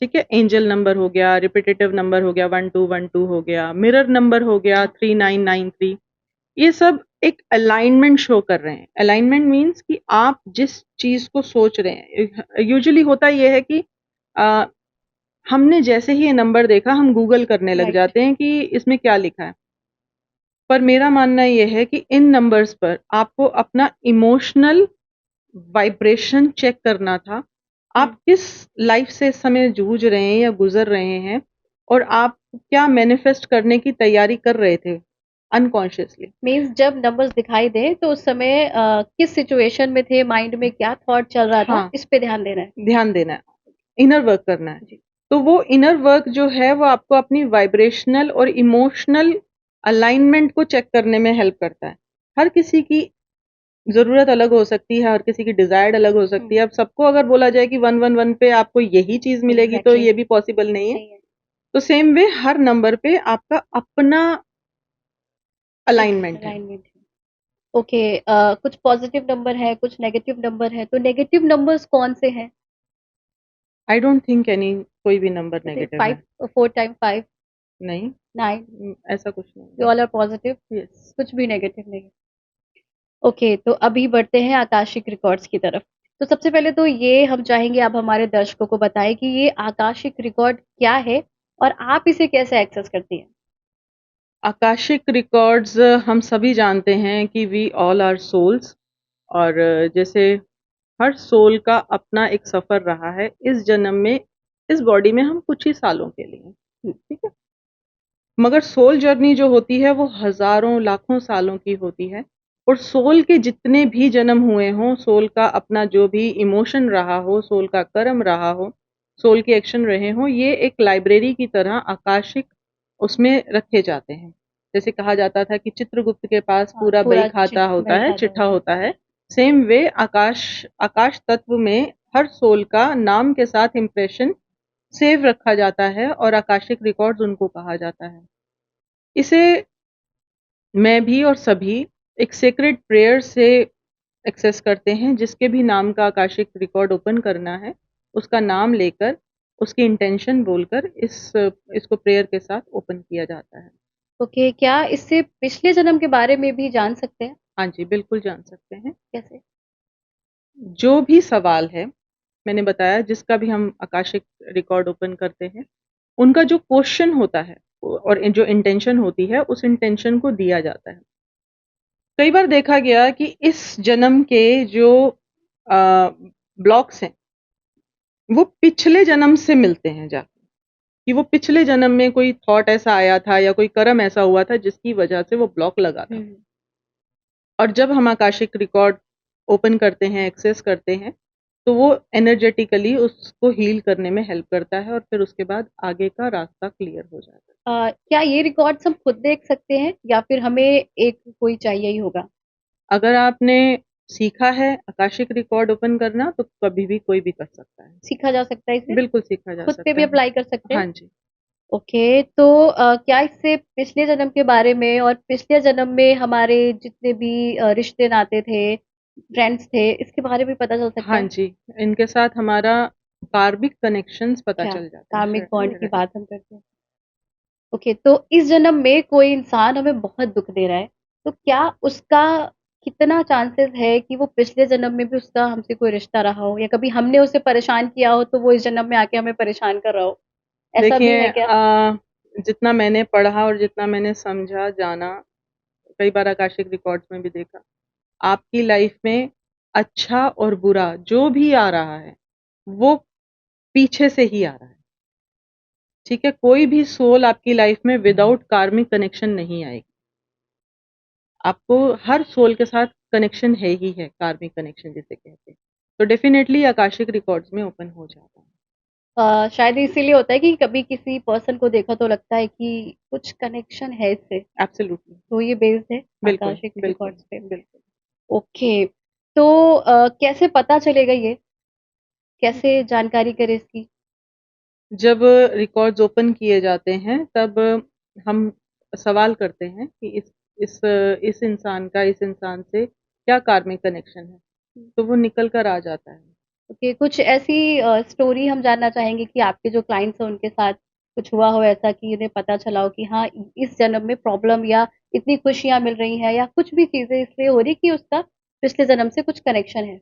ठीक है? एंजेल नंबर हो गया, रिपिटिटिव नंबर हो गया, 1212 हो गया, मिरर नंबर हो गया, 3993 ये सब एक अलाइनमेंट शो कर रहे हैं। अलाइनमेंट मीन्स कि आप जिस चीज़ को सोच रहे हैं यूजुअली होता ये है कि अ, हमने जैसे ही ये नंबर देखा, हम गूगल करने लग राइट। जाते हैं कि इसमें क्या लिखा है। पर मेरा मानना ये है कि इन नंबर्स पर आपको अपना इमोशनल वाइब्रेशन चेक करना था। हुँ। आप किस लाइफ़ से इस समय जूझ रहे हैं या गुज़र रहे हैं और आप क्या मैनिफेस्ट करने की तैयारी कर रहे थे अनकॉन्शियसली। मीन्स जब नंबर्स दिखाई दें तो उस समय किस सिचुएशन में थे, माइंड में क्या थॉट चल रहा था, हाँ, इस पे ध्यान देना है। ध्यान देना है, इनर वर्क करना है। जी। तो वो इनर वर्क जो है वो आपको अपनी वाइब्रेशनल और इमोशनल अलाइनमेंट को चेक करने में हेल्प करता है। हर किसी की ज़रूरत अलग हो सकती है, हर किसी की डिज़ायर्ड अलग हो सकती है। अब सबको अगर बोला जाए कि 111 पे आपको यही चीज़ मिलेगी तो एग्जैक्टली ये भी पॉसिबल नहीं है। नहीं है तो सेम वे हर नंबर पे आपका अपना अलाइनमेंट है। अलाइनमेंट है। ओके, कुछ पॉजिटिव नंबर है, कुछ नेगेटिव नंबर है, तो नेगेटिव नंबर्स कौन से हैं? आई डोंट थिंक एनी कोई भी नंबर जैसे नेगेटिव है। 5, 4 टाइम 5, नहीं, 9, ऐसा कुछ नहीं दे है। All are positive, yes. कुछ भी नेगेटिव नहीं। ओके, तो अभी बढ़ते हैं आकाशिक रिकॉर्ड्स की तरफ। तो सबसे पहले तो ये हम चाहेंगे आप हमारे दर्शकों को बताएं कि ये आकाशिक रिकॉर्ड क्या है और आप इसे कैसे एक्सेस करती हैं? आकाशिक रिकॉर्ड्स हम सभी जानते हैं कि वी ऑल आर सोल्स और जैसे हर सोल का अपना एक सफ़र रहा है इस जन्म में, इस बॉडी में हम कुछ ही सालों के लिए, ठीक है? मगर सोल जर्नी जो होती है वो हज़ारों, लाखों सालों की होती है और सोल के जितने भी जन्म हुए हों, सोल का अपना जो भी इमोशन रहा हो, सोल का कर्म रहा हो, सोल के एक्शन रहे हों, ये एक लाइब्रेरी की तरह आकाशिक उसमें रखे जाते हैं। जैसे कहा जाता था कि चित्रगुप्त के पास हाँ, पूरा बही पूरा खाता होता बही है, खाता चिट्ठा होता है। होता है। सेम वे आकाश आकाश तत्व में हर सोल का नाम के साथ इम्प्रेशन सेव रखा जाता है और आकाशिक रिकॉर्ड्स उनको कहा जाता है। इसे मैं भी और सभी एक सीक्रेट प्रेयर से एक्सेस करते हैं, जिसके भी नाम का आकाशिक रिकॉर्ड ओपन करना है, उसका नाम लेकर, उसकी इंटेंशन बोलकर इसको प्रेयर के साथ ओपन किया जाता है। ओके, क्या इससे पिछले जन्म के बारे में भी जान सकते हैं? हाँ जी, बिल्कुल जान सकते हैं। कैसे? जो भी सवाल है, मैंने बताया जिसका भी हम आकाशिक रिकॉर्ड ओपन करते हैं, उनका जो क्वेश्चन होता है और जो इंटेंशन होती है, उस इंटेंशन को दिया जाता है। कई बार देखा गया कि इस जन्म के जो ब्लॉक्स हैं, वो पिछले जन्म से मिलते हैं जाके, कि वो पिछले जन्म में कोई थॉट ऐसा आया था या कोई कर्म ऐसा हुआ था जिसकी वजह से वो ब्लॉक लगा था। हम्म। और जब हम आकाशिक रिकॉर्ड ओपन करते हैं, एक्सेस करते हैं, तो वो एनर्जेटिकली उसको हील करने में हेल्प करता है और फिर उसके बाद आगे का रास्ता क्लियर हो जाता है। क्या ये रिकॉर्ड्स हम खुद देख सकते हैं या फिर हमें एक कोई चाहिए ही होगा? अगर आपने सीखा है आकाशिक रिकॉर्ड ओपन करना, तो कभी भी कोई भी कर सकता है। सीखा जा सकता है इसे? बिल्कुल सीखा जा खुद पे सकता भी है। अप्लाई कर सकते हाँ हैं? जी। ओके, तो क्या इससे पिछले जन्म के बारे में और पिछले जन्म में हमारे जितने भी रिश्ते नाते थे, फ्रेंड्स थे, इसके बारे में पता चल सकता हाँ है? जी, इनके साथ हमारा कार्मिक कनेक्शंस पता अच्छा, चल जाते हैं। कार्मिक बॉन्ड की राइट। बात हम करते हैं। ओके, तो इस जन्म में कोई इंसान हमें बहुत दुःख दे रहा है, तो क्या उसका कितना चांसेस है कि वो पिछले जन्म में भी उसका हमसे कोई रिश्ता रहा हो या कभी हमने उसे परेशान किया हो तो वो इस जन्म में आके हमें परेशान कर रहा हो? ऐसा भी देखिए है क्या? जितना मैंने पढ़ा और जितना मैंने समझा, जाना, कई बार आकाशिक रिकॉर्ड्स में भी देखा, आपकी लाइफ में अच्छा और बुरा जो भी आ रहा है, वो पीछे से ही आ रहा है। ठीक है? कोई भी सोल आपकी लाइफ में विदाउट कार्मिक कनेक्शन नहीं आएगी। आपको हर सोल के साथ कनेक्शन है ही है, कार्मिक कनेक्शन जिसे कहते हैं। तो डेफ़िनेटली आकाशिक रिकॉर्ड्स में ओपन हो जाता है। शायद इसीलिए होता है कि कभी किसी पर्सन को देखा तो लगता है कि कुछ कनेक्शन है इससे, एब्सोल्युटली। तो ये बेस्ड है बिल्कुल, आकाशिक बिल्कुल, रिकॉर्ड्स पे। बिल्कुल। ओके, तो कैसे पता चलेगा ये? कैसे जानकारी करें इसकी? जब रिकॉर्ड्स ओपन किए जाते हैं, तब हम सवाल करते हैं कि इस इंसान का इस इंसान से क्या कार्मिक कनेक्शन है? तो वो निकल कर आ जाता है। ओके, कुछ ऐसी स्टोरी हम जानना चाहेंगे कि आपके जो क्लाइंट्स हैं उनके साथ कुछ हुआ हो ऐसा कि उन्हें पता चला हो कि हाँ, इस जन्म में प्रॉब्लम या इतनी खुशियाँ मिल रही हैं या कुछ भी चीज़ें इसलिए हो रही कि उसका पिछले जन्म से कुछ कनेक्शन है?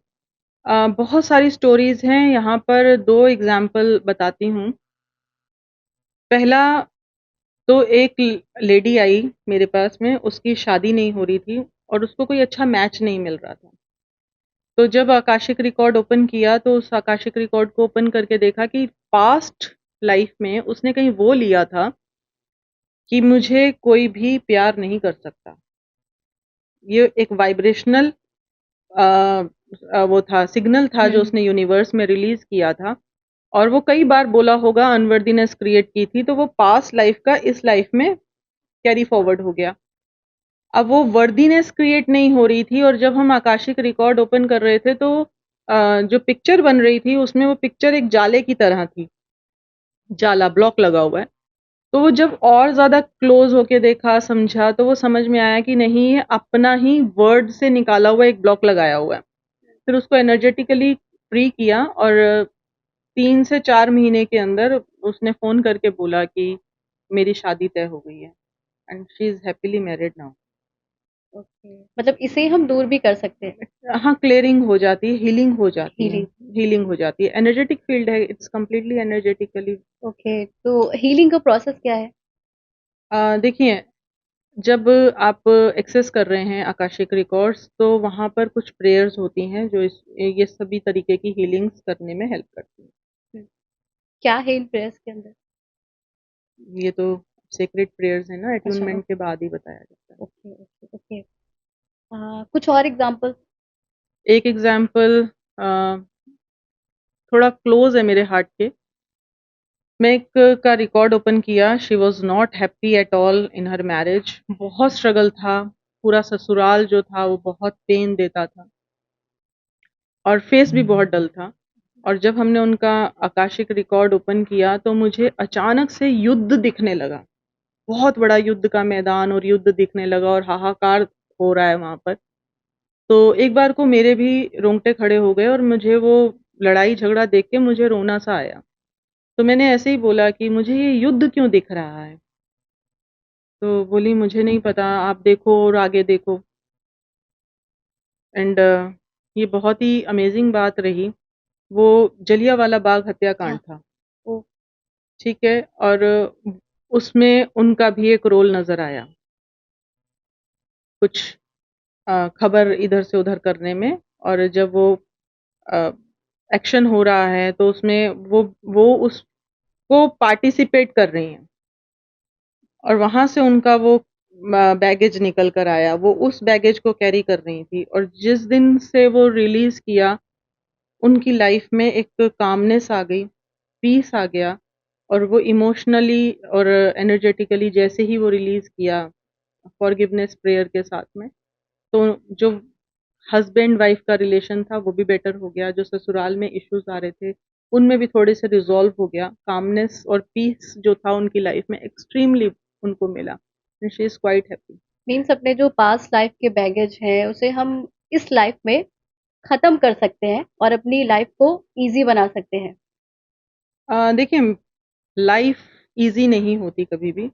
बहुत सारी स्टोरीज़ हैं, यहाँ पर 2 एग्ज़ाम्पल बताती हूँ। पहला तो एक लेडी आई मेरे पास में, उसकी शादी नहीं हो रही थी और उसको कोई अच्छा मैच नहीं मिल रहा था। तो जब आकाशिक रिकॉर्ड ओपन किया, तो उस आकाशिक रिकॉर्ड को ओपन करके देखा कि पास्ट लाइफ में उसने कहीं वो लिया था कि मुझे कोई भी प्यार नहीं कर सकता। ये एक वाइब्रेशनल वो था, सिग्नल था जो हुँ। उसने यूनिवर्स में रिलीज़ किया था और वो कई बार बोला होगा, अनवर्दीनेस क्रिएट की थी, तो वो पास्ट लाइफ का इस लाइफ में कैरी फॉरवर्ड हो गया। अब वो वर्दीनेस क्रिएट नहीं हो रही थी और जब हम आकाशिक रिकॉर्ड ओपन कर रहे थे तो जो पिक्चर बन रही थी उसमें वो पिक्चर एक जाले की तरह थी, जाला ब्लॉक लगा हुआ है। तो वो जब और ज़्यादा क्लोज़ होके देखा, समझा तो वो समझ में आया कि नहीं ये अपना ही वर्ड से निकाला हुआ एक ब्लॉक लगाया हुआ है। फिर उसको एनर्जेटिकली फ्री किया और 3 से 4 महीने के अंदर उसने फ़ोन करके बोला कि मेरी शादी तय हो गई है and she is happily married now. Okay, मतलब इसे हम दूर भी कर सकते हैं। हाँ, क्लियरिंग हो जाती है, हीलिंग हो जाती है, हीलिंग। हीलिंग हो जाती है। एनर्जेटिक फ़ील्ड है, इट्स कंप्लीटली एनर्जेटिकली। ओके, तो हीलिंग का प्रोसेस क्या है? देखिए, जब आप एक्सेस कर रहे हैं आकाशिक रिकॉर्ड्स तो वहाँ पर कुछ प्रेयर्स होती हैं जो ये सभी तरीके की हीलिंग्स करने में हेल्प करती हैं। हुँ, क्या है इन प्रेयर्स के अंदर? ये तो सेक्रेड प्रेयर्स हैं ना, अच्छा, अट्यूनमेंट के बाद ही बताया जाता है। Okay, okay, okay. कुछ और एग्ज़ाम्पल? एक एग्ज़ाम्पल अ, थोड़ा क्लोज़ है मेरे हार्ट के। मैं एक का रिकॉर्ड ओपन किया, she was not happy at all in her marriage. बहुत स्ट्रगल था, पूरा ससुराल जो था वो बहुत पेन देता था और फेस भी बहुत डल था। और जब हमने उनका आकाशिक रिकॉर्ड ओपन किया तो मुझे अचानक से युद्ध दिखने लगा। बहुत बड़ा युद्ध का मैदान और युद्ध दिखने लगा और हाहाकार हो रहा है वहाँ पर। तो एक बार को मेरे भी रोंगटे खड़े हो गए और मुझे वो लड़ाई-झगड़ा देख के मुझे रोना-सा आया। तो मैंने ऐसे ही बोला कि मुझे ये युद्ध क्यों दिख रहा है? तो बोली मुझे नहीं पता, आप देखो और आगे देखो। एंड ये बहुत ही अमेज़िंग बात रही। वो जलियांवाला बाग अच्छा, हत्याकांड था। ओह! ठीक है? और उसमें उनका भी एक रोल नज़र आया। कुछ खबर इधर से उधर करने में और जब वो अ, एक्शन हो रहा है तो उसमें वो उसको पार्टिसिपेट कर रही हैं और वहाँ से उनका वो बैगेज निकल कर आया। वो उस बैगेज को कैरी कर रही थी और जिस दिन से वो रिलीज़ किया, उनकी लाइफ़ में एक कामनेस आ गई, पीस आ गया और वो इमोशनली और एनर्जेटिकली जैसे ही वो रिलीज़ किया फॉरगिवनेस प्रेयर के साथ में, तो जो हस्बैंड वाइफ का रिलेशन था वो भी बेटर हो गया, जो ससुराल में इश्यूज़ आ रहे थे, उनमें भी थोड़े से रिज़ॉल्व हो गया। कामनेस और पीस जो था उनकी लाइफ़ में एक्सट्रीमली उनको मिला and she is quite happy. Means अपने जो पास्ट लाइफ़ के बैगेज हैं, उसे हम इस लाइफ़ में ख़त्म कर सकते हैं और अपनी लाइफ़ को ईज़ी बना सकते हैं। देखिए लाइफ़ ईज़ी नहीं होती कभी भी,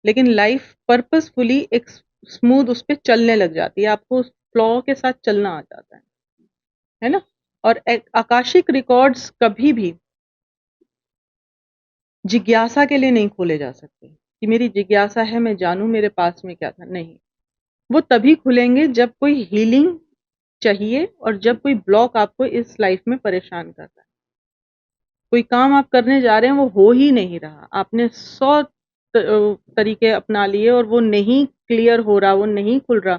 लेकिन लाइफ़ पर्पसफुली एक स्मूथ उस पे चलने लग जाती है, आपको उस फ्लो के साथ चलना आ जाता है ना? और आकाशिक रिकॉर्ड्स कभी भी जिज्ञासा के लिए नहीं खोले जा सकते, कि मेरी जिज्ञासा है मैं जानूँ मेरे पास में क्या था, नहीं। वो तभी खुलेंगे जब कोई हीलिंग चाहिए और जब कोई ब्लॉक आपको इस लाइफ़ में परेशान कर रहा है। कोई काम आप करने जा रहे हैं वो हो ही नहीं रहा, आपने 100 तरीके अपना लिए और वो नहीं क्लियर हो रहा, वो नहीं खुल रहा,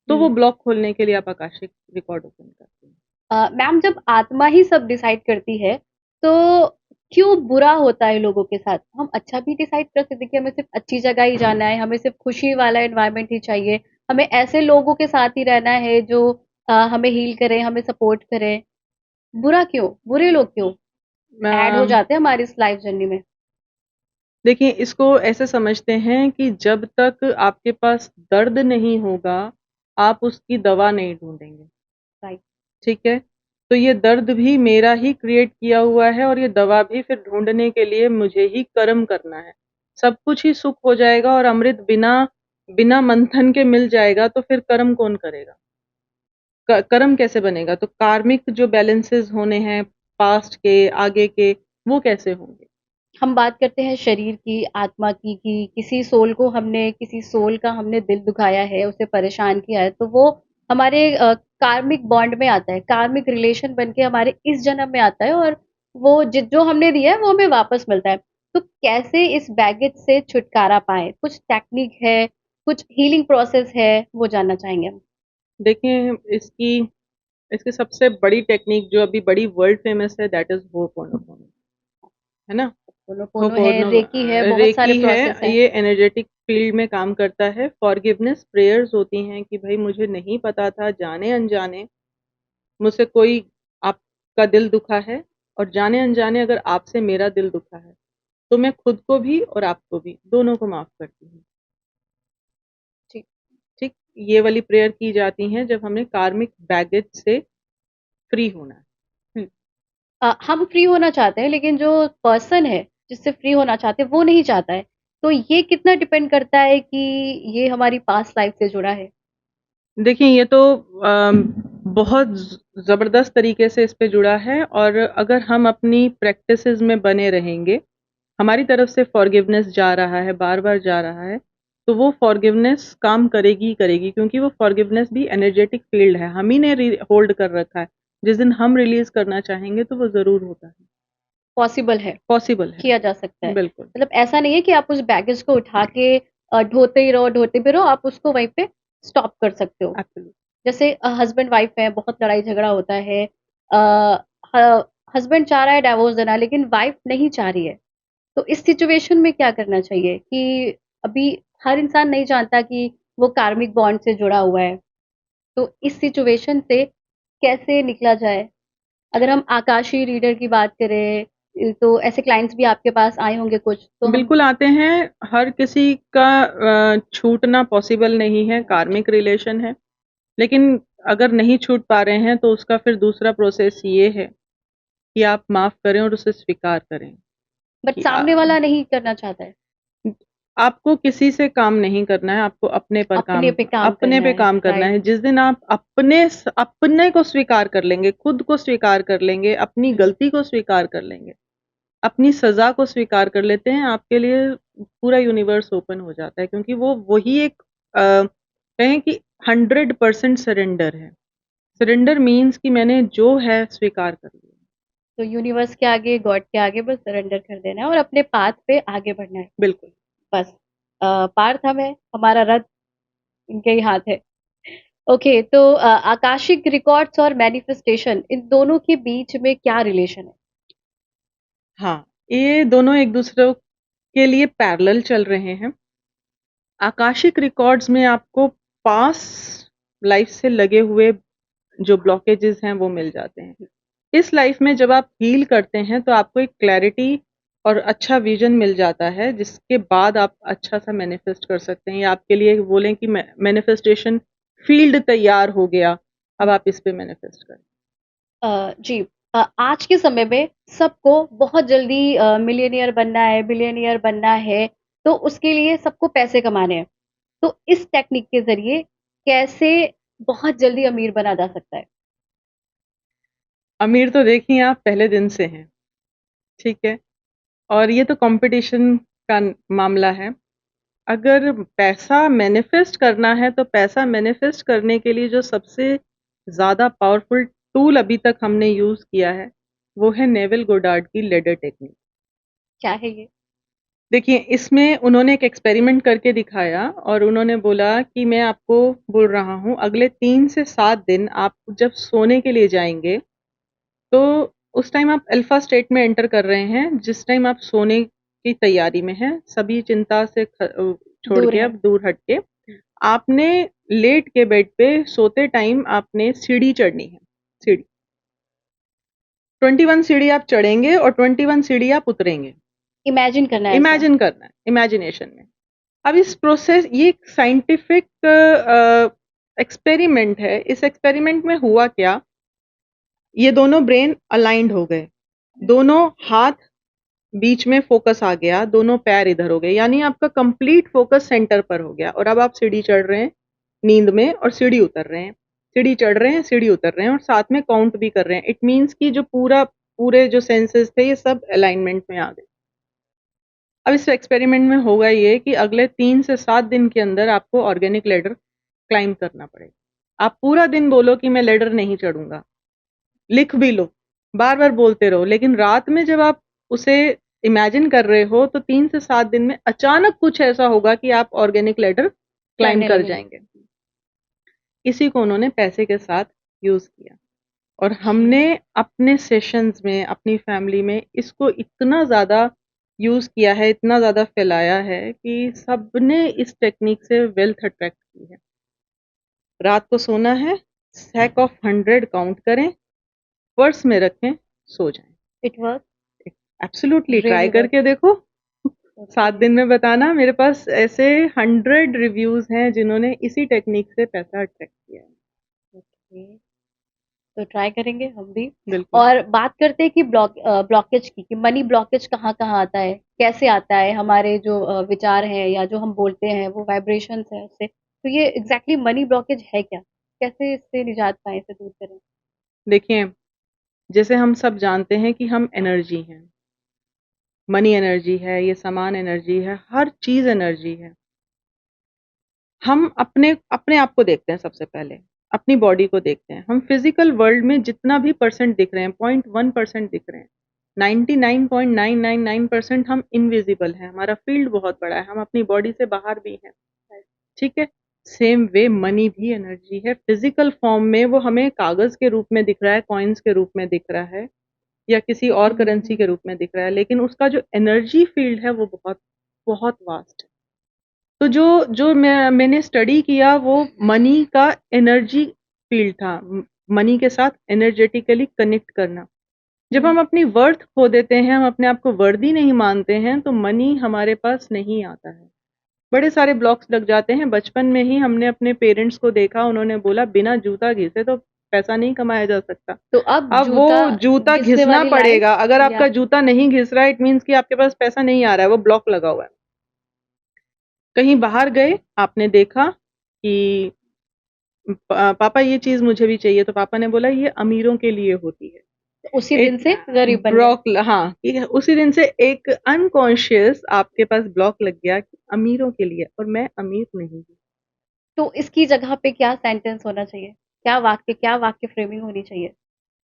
तो वो हुँ। ब्लॉक खोलने के लिए आप आकाशिक रिकॉर्ड ओपन करते हैं। मैम जब आत्मा ही सब डिसाइड करती है, तो क्यों बुरा होता है लोगों के साथ? हम अच्छा भी डिसाइड कर सकते हैं कि हमें सिर्फ़ अच्छी जगह ही जाना है, हमें सिर्फ़ खुशी वाला एनवायरनमेंट ही चाहिए, हमें ऐसे लोगों के साथ ही रहना है जो हमें हील करें, हमें सपोर्ट करें। बुरा क्यों? बुरे लोग क्यों ऐड हो अ, जाते हैं हमारी इस लाइफ़ जर्नी में? देखिए इसको ऐसे समझते हैं कि जब तक आपके पास दर्द नहीं होगा, आप उसकी दवा नहीं ढूँढेंगे, राइट। ठीक है? तो ये दर्द भी मेरा ही क्रिएट किया हुआ है और ये दवा भी फिर ढूँढने के लिए मुझे ही कर्म करना है। सब कुछ ही सुख हो जाएगा और अमृत बिना बिना मंथन के मिल जाएगा तो फिर कर्म कौन करेगा? कर्म कैसे बनेगा? तो कार्मिक जो बैलेंसेस होने हैं पास्ट के, आगे के, वो कैसे होंगे? हम बात करते हैं शरीर की, आत्मा की कि किसी सोल का हमने दिल दुखाया है, उसे परेशान किया है, तो वो हमारे कार्मिक बॉन्ड में आता है, कार्मिक रिलेशन बन के हमारे इस जन्म में आता है और वो जो हमने दिया है, वो हमें वापस मिलता है। तो कैसे इस बैगेज से छुटकारा पाएँ? कुछ टेक्निक है, कुछ हीलिंग प्रोसेस है, वो जानना चाहेंगे हम। देखिए इसकी इसकी सबसे बड़ी टेक्नीक जो अभी बड़ी वर्ल्ड फेमस है दैट इज़ होपोनोपोनो, है ना? होनोपोनो है, होपोनो रेकी है, बहुत सारे रेकी प्रोसेस है, हैं। ये एनर्जेटिक फील्ड में काम करता है। फॉरगिवनेस प्रेयर्स होती हैं कि भाई मुझे नहीं पता था, जाने अनजाने मुझसे कोई आपका दिल दुखा है, और जाने अनजाने अगर आपसे मेरा दिल दुखा है, तो मैं खुद को भी और आपको भी दोनों को माफ करती हूँ। जी। ठीक, ये वाली प्रेयर की जाती हैं जब हमें कार्मिक बैगेज से फ्री होना है। हम फ्री होना चाहते हैं, लेकिन जो पर्सन है जिससे फ्री होना चाहते हैं वो नहीं चाहता है, तो ये कितना डिपेंड करता है कि ये हमारी पास्ट लाइफ से जुड़ा है? देखिए, ये तो बहुत ज़बरदस्त तरीके से इस पे जुड़ा है, और अगर हम अपनी प्रैक्टिसेज़ में बने रहेंगे, हमारी तरफ से फॉरगिवनेस जा रहा है, बार-बार जा रहा है, तो वो फॉरगिवनेस काम करेगी ही करेगी, क्योंकि वो फॉरगिवनेस भी एनर्जेटिक फ़ील्ड है, हम ही ने होल्ड कर रखा है। जिस दिन हम रिलीज़ करना चाहेंगे, तो वो ज़रूर होता है, पॉसिबल है, पॉसिबल है। किया जा सकता है। बिल्कुल, मतलब ऐसा नहीं है कि आप उस बैगेज को उठा के ढोते भी रहो, आप उसको वहीं पे स्टॉप कर सकते हो। एब्सोल्यूट। जैसे हस्बैंड वाइफ है, बहुत लड़ाई झगड़ा होता है, अ, ह हस्बैंड चाह रहा है डिवोर्स देना, लेकिन वाइफ नहीं चाह रही है। तो इस सिचुएशन में क्या करना चाहिए कि अभी हर इंसान नहीं जानता कि वो कार्मिक बॉन्ड से जुड़ा हुआ है। तो इस सिचुएशन से कैसे निकला जाए? अगर हम आकाशीय रीडर की बात करें, तो ऐसे क्लाइंट्स भी आपके पास आए होंगे कुछ, तो हम बिल्कुल आते हैं, हर किसी का छूटना पॉसिबल नहीं है, कार्मिक रिलेशन है। लेकिन अगर नहीं छूट पा रहे हैं, तो उसका फिर दूसरा प्रोसेस ये है कि आप माफ़ करें और उसे स्वीकार करें बट कि सामने वाला नहीं करना चाहता है, आपको किसी से काम नहीं करना है, आपको अपने पे काम अपने करना पे है, काम करना राइट। है। जिस दिन आप अपने को स्वीकार कर लेंगे, खुद को स्वीकार कर लेंगे, अपनी हुँ, गलती को स्वीकार कर लेंगे, अपनी सज़ा को स्वीकार कर लेते हैं, आपके लिए पूरा यूनिवर्स ओपन हो जाता है, क्योंकि वो वही एक कहें कि 100% सरेंडर है। सरेंडर मीन्स कि मैंने जो है स्वीकार कर लिया। तो यूनिवर्स के आगे, गॉड के आगे बस सरेंडर कर देना है और अपने पाथ पे आगे बढ़ना है, बिल्कुल। बस। पार्थ हम है, हमारा रथ इनके ही हाथ है। ओके, तो आकाशिक रिकॉर्ड्स और मैनिफेस्टेशन, इन दोनों के बीच में क्या रिलेशन है? हाँ, ये दोनों एक दूसरे के लिए पैरेलल चल रहे हैं। आकाशिक रिकॉर्ड्स में आपको पास्ट लाइफ से लगे हुए जो ब्लॉकेजेस हैं वो मिल जाते हैं। इस लाइफ में जब आप हील करते हैं, तो आपको एक क्लैरिटी और अच्छा विज़न मिल जाता है, जिसके बाद आप अच्छा-सा मैनिफेस्ट कर सकते हैं, या आपके लिए बोलें कि मैनिफेस्टेशन फ़ील्ड तैयार हो गया, अब आप इस पे मैनिफेस्ट करें। जी। आज के समय में सबको बहुत जल्दी मिलियनियर बनना है, बिलियनियर बनना है, तो उसके लिए सबको पैसे कमाने हैं। तो इस टेक्निक के ज़रिए कैसे बहुत जल्दी अमीर बना जा सकता है? अमीर तो देखिए आप पहले दिन से हैं, ठीक है? और ये तो कॉम्पिटिशन का मामला है। अगर पैसा मैनिफेस्ट करना है, तो पैसा मैनिफेस्ट करने के लिए जो सबसे ज़्यादा पावरफुल टूल अभी तक हमने यूज़ किया है, वो है नेविल गोडार्ड की लैडर टेक्निक। क्या है ये? देखिए, इसमें उन्होंने एक एक्सपेरिमेंट करके दिखाया, और उन्होंने बोला कि मैं आपको बोल रहा हूँ, अगले 3 से 7 दिन आप जब सोने के लिए जाएँगे, तो उस टाइम आप अल्फ़ा स्टेट में एंटर कर रहे हैं, जिस टाइम आप सोने की तैयारी में हैं, सभी चिंता से छोड़ दूर के, है। अब दूर हट के, आपने लेट के बेड पे सोते टाइम आपने सीढ़ी चढ़नी है, सीढ़ी। 21 सीढ़ी आप चढ़ेंगे और 21 सीढ़ी आप उतरेंगे। इमेजिन करना है ऐसा। इमेजिन करना है, इमेजिनेशन में। अब इस प्रोसेस ये एक साइंटिफिक एक्सपेरिमेंट है। इस एक्सपेरिमेंट में हुआ क्या, ये दोनों ब्रेन अलाइन्ड हो गए। दोनों हाथ बीच में फ़ोकस आ गया, दोनों पैर इधर हो गए, यानी आपका कंप्लीट फ़ोकस सेंटर पर हो गया, और अब आप सीढ़ी चढ़ रहे हैं नींद में, और सीढ़ी उतर रहे हैं। सीढ़ी चढ़ रहे हैं, सीढ़ी उतर रहे हैं, और साथ में काउंट भी कर रहे हैं। इट मीन्स कि जो पूरे जो सेंसेस थे, ये सब अलाइनमेंट में आ गए। अब इस एक्सपेरिमेंट में होगा ये कि अगले 3 से 7 दिन के अंदर आपको ऑर्गेनिक लैडर क्लाइंब करना पड़ेगा। आप पूरा दिन बोलो कि मैं लैडर नहीं चढ़ूँगा, लिख भी लो, बार-बार बोलते रहो, लेकिन रात में जब आप उसे इमेजिन कर रहे हो, तो 3 से 7 दिन में अचानक कुछ ऐसा होगा कि आप ऑर्गेनिक लैडर क्लाइंब चढ़ने कर लगेंगे। जाएँगे। इसी को उन्होंने पैसे के साथ यूज़ किया, और जी। हमने अपने सेशंस में, अपनी फैमिली में इसको इतना ज़्यादा यूज़ किया है, इतना ज़्यादा फैलाया है कि सबने इस टेक्निक से वेल्थ अट्रैक्ट की है। रात को सोना है, स्टैक ऑफ 100 काउंट करें, पर्स में रखें, सो जाएँ। It work, absolutely try really work. करके देखो। 7 ओके, दिन में बताना। मेरे पास ऐसे 100 रिव्यूज़ हैं जिन्होंने इसी टेक्निक से पैसा अट्रैक्ट किया है। ओके। तो ट्राई करेंगे हम भी। बिल्कुल। और बात करते हैं कि ब्लॉकेज की, कि मनी ब्लॉकेज कहाँ-कहाँ आता है? कैसे आता है? हमारे जो विचार हैं या जो हम बोलते हैं वो वाइब्रेशंस हैं उससे। तो ये एग्ज़ैक्टली मनी ब्लॉकेज है क्या? कैसे इससे निजात पाएँ, इसे दूर करें? देखिए, जैसे हम सब जानते हैं कि हम एनर्जी हैं। मनी एनर्जी है, ये सामान एनर्जी है, हर चीज़ एनर्जी है। हम अपने अपने आप को देखते हैं सबसे पहले, अपनी बॉडी को देखते हैं। हम फिज़िकल वर्ल्ड में जितना भी परसेंट दिख रहे हैं, 0.1% दिख रहे हैं। 99.999% हम इनविज़िबल हैं, हमारा फ़ील्ड बहुत बड़ा है, हम अपनी बॉडी से बाहर भी हैं, ठीक है? सेम वे मनी भी एनर्जी है, फिज़िकल फ़ॉर्म में वो हमें कागज़ के रूप में दिख रहा है, कॉइन्स के रूप में दिख रहा है या किसी और करेंसी के रूप में दिख रहा है, लेकिन उसका जो एनर्जी फ़ील्ड है वो बहुत, बहुत वास्ट है। तो जो जो मैंने स्टडी किया वो मनी का एनर्जी फ़ील्ड था। मनी के साथ एनर्जेटिकली कनेक्ट करना। जब हुँ, हम अपनी वर्थ खो देते हैं, हम अपने आप को वर्दी नहीं मानते हैं, तो मनी हमारे पास नहीं आता है। बड़े सारे ब्लॉक्स लग जाते हैं। बचपन में ही हमने अपने पेरेंट्स को देखा, उन्होंने बोला बिना जूता घिसे तो पैसा नहीं कमाया जा सकता। तो अब अब वो जूता जूता घिसने घिसना वाली लाइन पड़ेगा। अगर या आपका जूता नहीं घिस रहा है, इट मीन्स कि आपके पास पैसा नहीं आ रहा है, वो ब्लॉक लगा हुआ है। कहीं बाहर गए, आपने देखा कि पापा ये चीज़ मुझे भी चाहिए, तो पापा ने बोला ये अमीरों के लिए होती है। उसी दिन एक से गरीब बन गए। ब्लॉक हाँ, कि उसी दिन से एक अनकॉन्शियस आपके पास ब्लॉक लग गया कि अमीरों के लिए और मैं अमीर नहीं हूँ। तो इसकी जगह पे क्या सेंटेंस होना चाहिए? क्या वाक्य फ्रेमिंग होनी चाहिए?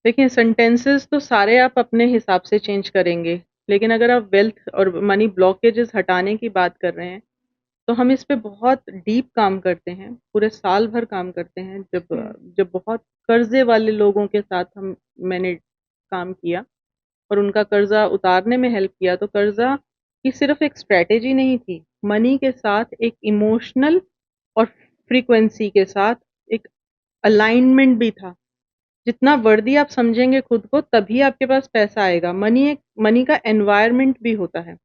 देखिए सेंटेंसेस तो सारे आप अपने हिसाब से चेंज करेंगे, लेकिन अगर आप वेल्थ और मनी ब्लॉकेजेस हटाने की बात कर रहे हैं, तो हम इस पे बहुत डीप काम करते हैं, पूरे साल भर काम करते हैं। हुँ, जब बहुत कर्ज़े वाले लोगों के साथ मैंने काम किया और उनका कर्ज़ा उतारने में हेल्प किया, तो कर्ज़ा की सिर्फ़ एक स्ट्रैटेजी नहीं थी, मनी के साथ एक इमोशनल और फ्रीक्वेंसी के साथ एक अलाइनमेंट भी था। जितना वर्दी आप समझेंगे खुद को, तभी आपके पास पैसा आएगा। मनी का एनवायरनमेंट भी होता है।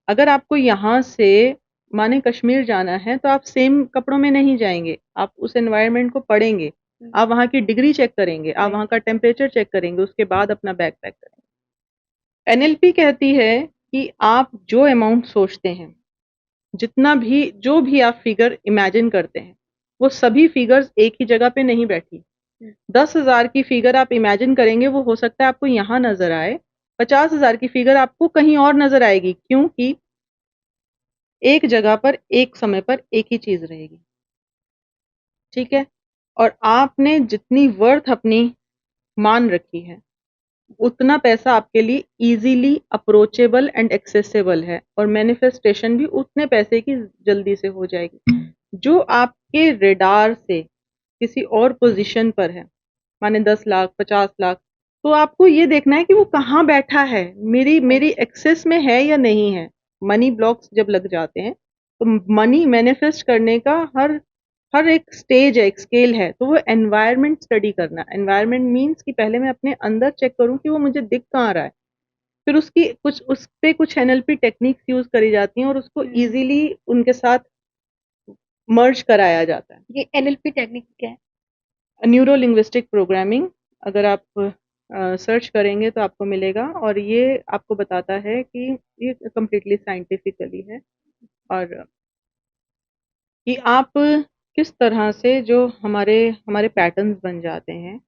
अगर आपको यहाँ से माने कश्मीर जाना है, तो आप सेम कपड़ों में नहीं जाएँगे। आप उस एनवायरनमेंट को पढ़ेंगे। हुँ, आप वहाँ की डिग्री चेक करेंगे, आप राइट। वहाँ का टेम्परेचर चेक करेंगे, उसके बाद अपना बैग पैक करेंगे। एनएलपी कहती है कि आप जो अमाउंट सोचते हैं, जितना भी जो भी आप फिगर इमेजिन करते हैं, वो सभी फिगर्स एक ही जगह पे नहीं बैठी। हुँ, 10,000 की फिगर आप इमेजिन करेंगे, वो हो सकता है आपको यहाँ नज़र आए, 50,000 की फिगर आपको कहीं और नज़र आएगी, क्योंकि एक जगह पर, एक समय पर एक ही चीज़ रहेगी, ठीक है? और आपने जितनी वर्थ अपनी मान रखी है, उतना पैसा आपके लिए ईज़िली अप्रोचेबल एंड एक्सेसिबल है और मैनिफेस्टेशन भी उतने पैसे की जल्दी से हो जाएगी। जो आपके रेडार से किसी और पोज़ीशन पर है, माने 10 लाख, 50 लाख, तो आपको ये देखना है कि वो कहाँ बैठा है, मेरी राइट। मेरी एक्सेस में है या नहीं है। मनी ब्लॉक्स जब लग जाते हैं, तो मनी मैनिफेस्ट करने का हर हर एक स्टेज है, एक स्केल है, तो वो एनवायरनमेंट स्टडी करना। एनवायरनमेंट मीन्स कि पहले मैं अपने अंदर चेक करूँ कि वो मुझे दिख कहाँ रहा है। फिर उसकी कुछ उस पे कुछ एनएलपी टेक्निक्स यूज़ करी जाती हैं और उसको हुँ, ईज़िली उनके साथ मर्ज कराया जाता है। ये एनएलपी टेक्निक क्या है? न्यूरो लिंग्विस्टिक प्रोग्रामिंग अगर आप सर्च करेंगे तो आपको मिलेगा और ये आपको बताता है कि ये कंप्लीटली साइंटिफिकली है और कि आप किस तरह से जो हमारे हमारे पैटर्न्स बन जाते हैं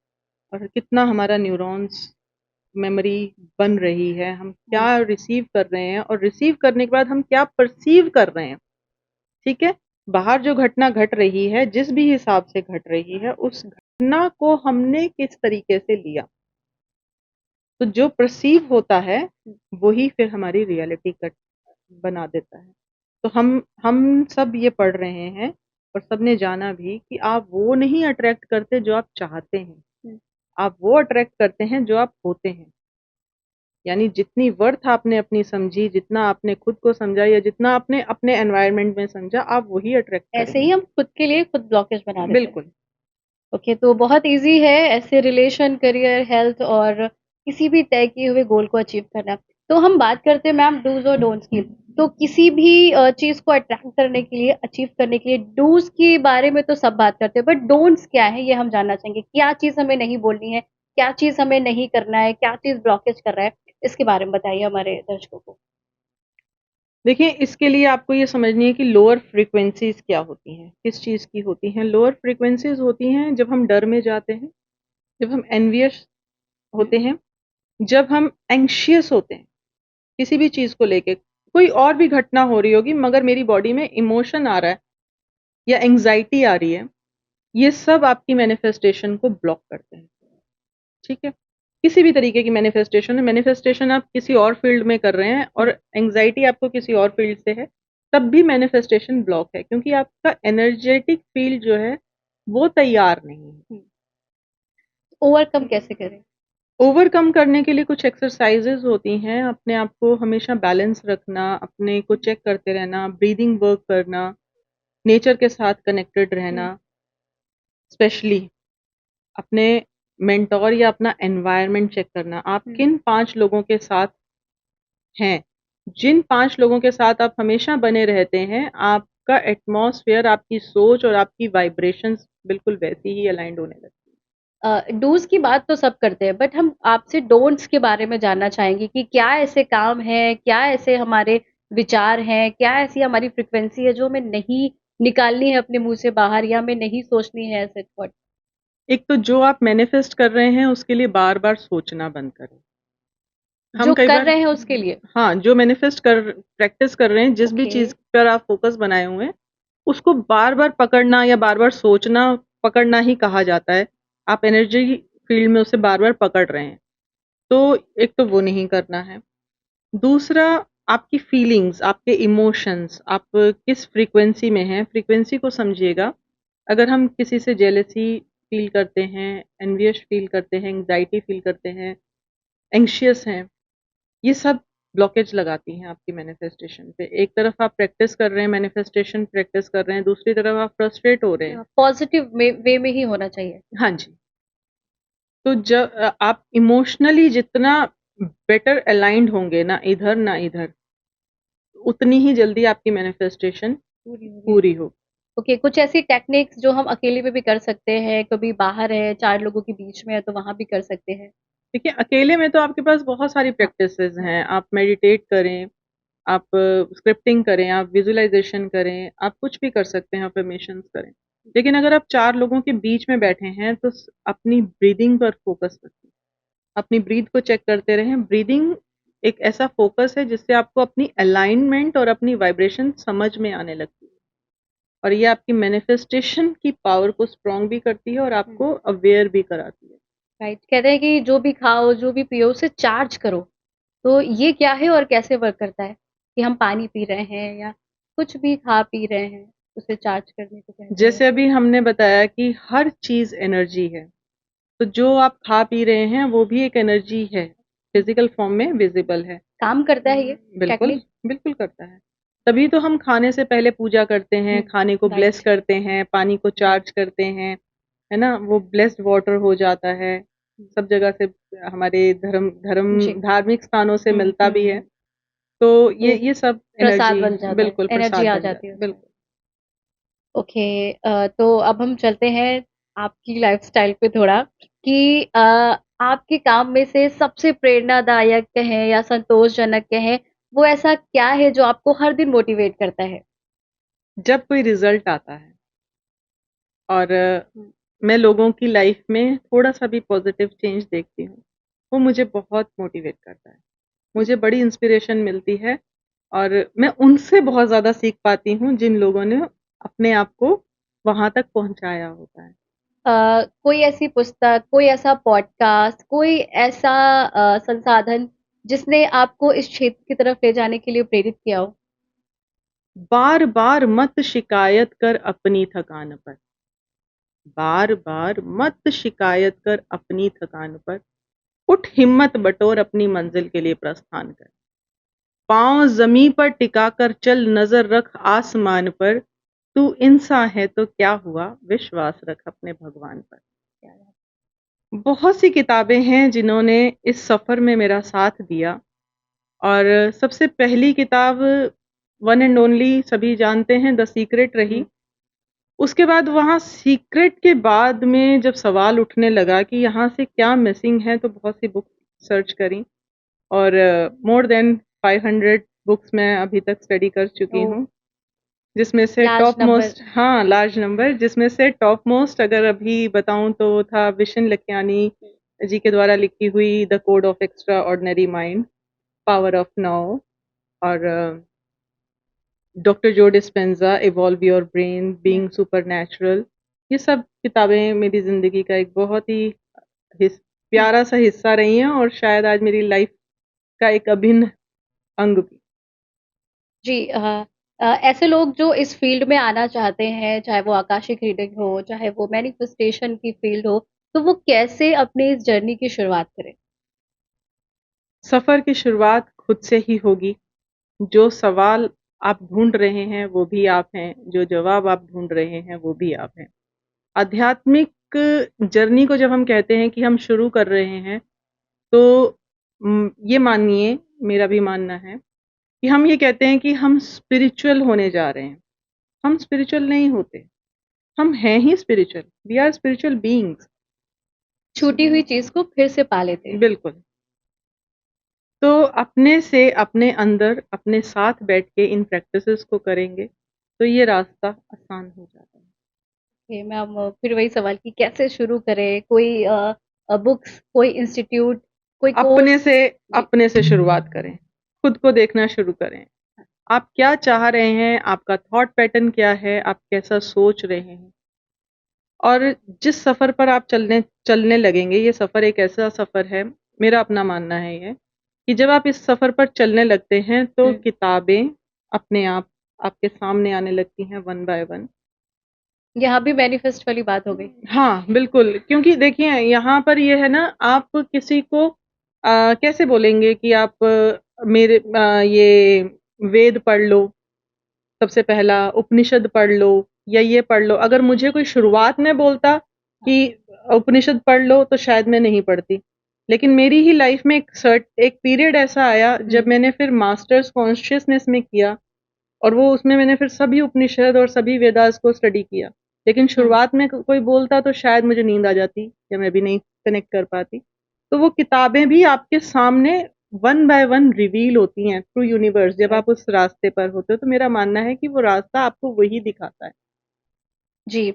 और कितना हमारा न्यूरॉन्स मेमोरी बन रही है, हम हुँ, क्या रिसीव कर रहे हैं और रिसीव करने के बाद हम क्या परसीव कर रहे हैं, ठीक है? बाहर जो घटना घट रही है, जिस भी हिसाब से घट रही है, उस घटना को हमने किस तरीके से लिया। तो जो परसीव होता है, वही फिर हमारी रियलिटी कट बना देता है। तो हम सब ये पढ़ रहे हैं और सबने जाना भी कि आप वो नहीं अट्रैक्ट करते जो आप चाहते हैं, हुँ, आप वो अट्रैक्ट करते हैं जो आप होते हैं। यानी जितनी वर्थ आपने अपनी समझी, जितना आपने खुद को समझा या जितना आपने अपने एनवायरनमेंट में समझा, आप वही अट्रैक्ट ऐसे ही करेंगे। हम खुद के लिए खुद ब्लॉकेज बना देते हैं। बिल्कुल। ओके, तो बहुत ईज़ी है ऐसे रिलेशन, करियर, हेल्थ और किसी भी तय किए हुए गोल को अचीव करना। तो हम बात करते हैं मैम डूज़ और डोंट्स की। तो किसी भी चीज़ को अट्रैक्ट करने के लिए, अचीव करने के लिए डूज़ के बारे में तो सब बात करते हैं, बट डोंट्स क्या है ये हम जानना चाहेंगे। क्या चीज़ हमें नहीं बोलनी है, क्या चीज़ हमें नहीं करना है, क्या चीज़ ब्लॉकेज कर रहा है? इसके बारे में बताइए हमारे दर्शकों को। देखिए, इसके लिए आपको ये समझनी है कि लोअर फ्रीक्वेंसीज़ क्या होती हैं, किस चीज़ की होती हैं। लोअर फ्रीक्वेंसीज़ होती हैं जब हम डर में जाते हैं, जब हम एनवियस होते हैं, जब हम एंग्ज़ियस होते हैं, किसी भी चीज़ को लेके। कोई और भी घटना हो रही होगी मगर मेरी बॉडी में इमोशन आ रहा है या एंग्ज़ायटी आ रही है, ये सब आपकी मैनिफेस्टेशन को ब्लॉक करते हैं, ठीक है? किसी भी तरीके की मैनिफेस्टेशन आप किसी और फ़ील्ड में कर रहे हैं और एंग्ज़ायटी आपको किसी और फ़ील्ड से है, तब भी मैनिफेस्टेशन ब्लॉक है क्योंकि आपका एनर्जेटिक फ़ील्ड जो है, वो तैयार नहीं है। ओवरकम कैसे करें? ओवरकम करने के लिए कुछ एक्सरसाइज़ेज़ होती हैं, अपने आप को हमेशा बैलेंस रखना, अपने को चेक करते रहना, ब्रीदिंग वर्क करना, नेचर के साथ कनेक्टेड रहना, स्पेशली अपने मेंटोर या अपना एनवायरनमेंट चेक करना। आप किन 5 लोगों के साथ हैं, जिन 5 लोगों के साथ आप हमेशा बने रहते हैं, आपका एटमॉस्फेयर, आपकी सोच और आपकी वाइब्रेशंस बिल्कुल वैसी ही अलाइन्ड होने लगती डूज़ की बात तो सब करते हैं, बट हम आपसे डोंट्स के बारे में जानना चाहेंगे कि क्या ऐसे काम हैं, क्या ऐसे हमारे विचार हैं, क्या ऐसी हमारी फ्रीक्वेंसी है जो हमें नहीं निकालनी है अपने मुँह से बाहर या हमें नहीं सोचनी है ऐसे थॉट? एक तो जो आप मैनिफेस्ट कर रहे हैं, उसके लिए बार-बार सोचना बंद करें। हम जो कई कर बार रहे हैं उसके लिए? हाँ, जो मैनिफेस्ट कर प्रैक्टिस कर रहे हैं, जिस भी ओके। चीज़ पर आप फ़ोकस बनाए हुए हैं, उसको बार-बार पकड़ना या बार-बार सोचना, पकड़ना ही कहा जाता है। आप एनर्जी फ़ील्ड में उसे बार-बार पकड़ रहे हैं। तो एक तो वो नहीं करना है। दूसरा आपकी फीलिंग्स, आपके इमोशंस, आप किस फ्रीक्वेंसी में हैं, फ्रीक्वेंसी को समझिएगा। अगर हम किसी से जेलसी फ़ील करते हैं, एनवियस फ़ील करते हैं, एंग्ज़ायटी फ़ील करते हैं, एंग्ज़ियस हैं, ये सब ब्लॉकेज लगाती हैं आपकी मैनिफेस्टेशन पे। एक तरफ आप प्रैक्टिस कर रहे हैं, मैनिफेस्टेशन प्रैक्टिस कर रहे हैं, दूसरी तरफ आप फ्रस्ट्रेट हो रहे हैं। पॉज़िटिव वे में ही होना चाहिए। हाँ जी। तो आप इमोशनली जितना बेटर अलाइन्ड होंगे ना इधर ना इधर, उतनी ही जल्दी आपकी मैनिफेस्टेशन पूरी होगी। पूरी हो। ओके, कुछ ऐसी टेक्निक्स जो हम अकेले में भी कर सकते हैं, कभी बाहर है, 4 लोगों के बीच में है तो वहाँ भी कर सकते हैं? देखिए, अकेले में तो आपके पास बहुत सारी हाँ। प्रैक्टिसेज़ हैं। आप मेडिटेट करें, आप स्क्रिप्टिंग करें, आप विज़ुअलाइज़ेशन करें, आप कुछ भी कर सकते हैं, अफ़र्मेशंस करें। लेकिन अगर आप 4 लोगों के बीच में बैठे हैं, तो अपनी ब्रीदिंग पर फ़ोकस रखें। अपनी ब्रीथ को चेक करते रहें। ब्रीदिंग एक ऐसा फ़ोकस है, जिससे आपको अपनी अलाइनमेंट और अपनी वाइब्रेशन समझ में आने लगती है। और ये आपकी मैनिफेस्टेशन की पावर को स्ट्रॉन्ग भी करती है और आपको अवेयर भी कराती है। राइट, कहते हैं कि जो भी खाओ, जो भी पियो उसे चार्ज करो। तो ये क्या है और कैसे वर्क करता है? कि हम पानी पी रहे हैं या कुछ भी खा पी रहे हैं, उसे चार्ज करने को कहते हैं। जैसे अभी हमने बताया कि हर चीज़ एनर्जी है, तो जो आप खा पी रहे हैं वो भी एक एनर्जी है, फिज़िकल फॉर्म में विज़िबल है। काम करता है ये बिल्कुल, टेक्निक? बिल्कुल करता है। तभी तो हम खाने से पहले पूजा करते हैं, खाने को ब्लेस राइट। करते हैं, पानी को चार्ज करते हैं, है ना? वो ब्लेस्ड वाटर हो जाता है। सब जगह से हमारे धर्म धर्म जी। धार्मिक स्थानों से मिलता भी है। हुँ। तो तो ये सब प्रसाद एनर्जी बन जाता है, बिल्कुल एनर्जी प्रसाद आ बन जाती जाता है है। उसमें। बिल्कुल। ओके, तो अब हम चलते हैं आपकी लाइफ़स्टाइल पे थोड़ा कि आपके काम में से सबसे प्रेरणादायक कहें या संतोषजनक कहें, वो ऐसा क्या है जो आपको हर दिन मोटिवेट करता है? जब कोई रिज़ल्ट आता है और हुँ। मैं लोगों की लाइफ़ में थोड़ा-सा भी पॉज़िटिव चेंज देखती हूँ, वो मुझे बहुत मोटिवेट करता है। मुझे बड़ी इंस्पिरेशन मिलती है और मैं उनसे बहुत ज़्यादा सीख पाती हूँ जिन लोगों ने अपने आप को वहाँ तक पहुँचाया होता है। कोई ऐसी पुस्तक, कोई ऐसा पॉडकास्ट, कोई ऐसा संसाधन जिसने आपको इस क्षेत्र की तरफ ले जाने के लिए प्रेरित किया हो? बार-बार मत शिकायत कर अपनी थकान पर, बार-बार मत शिकायत कर अपनी थकान पर। उठ हिम्मत बटोर अपनी मंजिल के लिए प्रस्थान कर। पाँव ज़मीं पर टिकाकर चल, नज़र रख आसमान पर। तू इंसान है तो क्या हुआ, विश्वास रख अपने भगवान पर। बहुत सी किताबें हैं जिन्होंने इस सफ़र में मेरा साथ दिया और सबसे पहली किताब वन एंड ओनली सभी जानते हैं, द सीक्रेट रही। उसके बाद वहाँ सीक्रेट के बाद में जब सवाल उठने लगा कि यहाँ से क्या मिसिंग है, तो बहुत सी बुक सर्च करी और मोर देन 500 बुक्स मैं अभी तक स्टडी कर चुकी ओह! हूँ। जिसमें से लार्ज टॉप नंबर। मोस्ट, हाँ, लार्ज नंबर, जिसमें से टॉप मोस्ट अगर अभी बताऊँ तो वो था विशन लखियानी जी के द्वारा लिखी हुई the code of extra ordinary mind, power of now और डॉक्टर जो Dispenza evolve your brain, being supernatural. ये सब किताबें मेरी ज़िंदगी का एक बहुत ही प्यारा सा हिस्सा रही हैं और शायद आज मेरी लाइफ का एक अभिन्न अंग भी। जी ऐसे लोग जो इस फील्ड में आना चाहते हैं, चाहे वो आकाशिक रीडिंग हो, चाहे वो मैनिफेस्टेशन की फील्ड हो, तो वो कैसे अपनी इस जर्नी की शुरुआत करें? सफ़र की शुरुआत खुद से ही होगी। जो सवाल आप ढूँढ रहे हैं, वो भी आप हैं, जो जवाब आप ढूँढ रहे हैं, वो भी आप हैं। आध्यात्मिक जर्नी को जब हम कहते हैं कि हम शुरू कर रहे हैं, तो ये मानिए, मेरा भी मानना है कि हम ये कहते हैं कि हम स्पिरिचुअल होने जा रहे हैं। हम स्पिरिचुअल नहीं होते, हम हैं ही spiritual, we are spiritual beings. छूटी हुई चीज़ को फिर से पा लेते हैं। बिल्कुल। तो अपने से अपने अंदर, अपने साथ बैठ के इन प्रैक्टिसेस को करेंगे, तो ये रास्ता आसान हो जाता है। ओके मैम फिर वही सवाल कि कैसे शुरू करें? कोई बुक्स, कोई इंस्टीट्यूट, कोई अपने कोर्स? से जी, अपने से शुरुआत करें, खुद को देखना शुरू करें। आप क्या चाह रहे हैं, आपका थॉट पैटर्न क्या है, आप कैसा सोच रहे हैं और जिस सफ़र पर आप चलने चलने लगेंगे, ये सफ़र एक ऐसा सफ़र है, मेरा अपना मानना है ये, कि जब आप इस सफ़र पर चलने लगते हैं, तो हुँ। किताबें अपने आप आपके सामने आने लगती हैं वन बाय वन। यहाँ भी मैनिफेस्ट वाली बात हो गई। हाँ, बिल्कुल, क्योंकि देखिए यहाँ पर ये है ना, आप किसी को कैसे बोलेंगे कि आप मेरे ये वेद पढ़ लो, सबसे पहला उपनिषद पढ़ लो या ये पढ़ लो। अगर मुझे कोई शुरुआत में बोलता कि उपनिषद पढ़ लो, तो शायद मैं नहीं पढ़ती। लेकिन मेरी ही लाइफ में एक पीरियड ऐसा आया जब मैंने फिर मास्टर्स कॉन्शियसनेस में किया और वो उसमें मैंने फिर सभी उपनिषद और सभी वेदास को स्टडी किया। लेकिन हुँ। शुरुआत में कोई बोलता तो शायद मुझे नींद आ जाती या मैं भी नहीं कनेक्ट कर पाती। तो वो किताबें भी आपके सामने वन बाय वन रिवील होती हैं थ्रू यूनिवर्स जब आप उस रास्ते पर होते हो, तो मेरा मानना है कि वो रास्ता आपको वही दिखाता है। जी।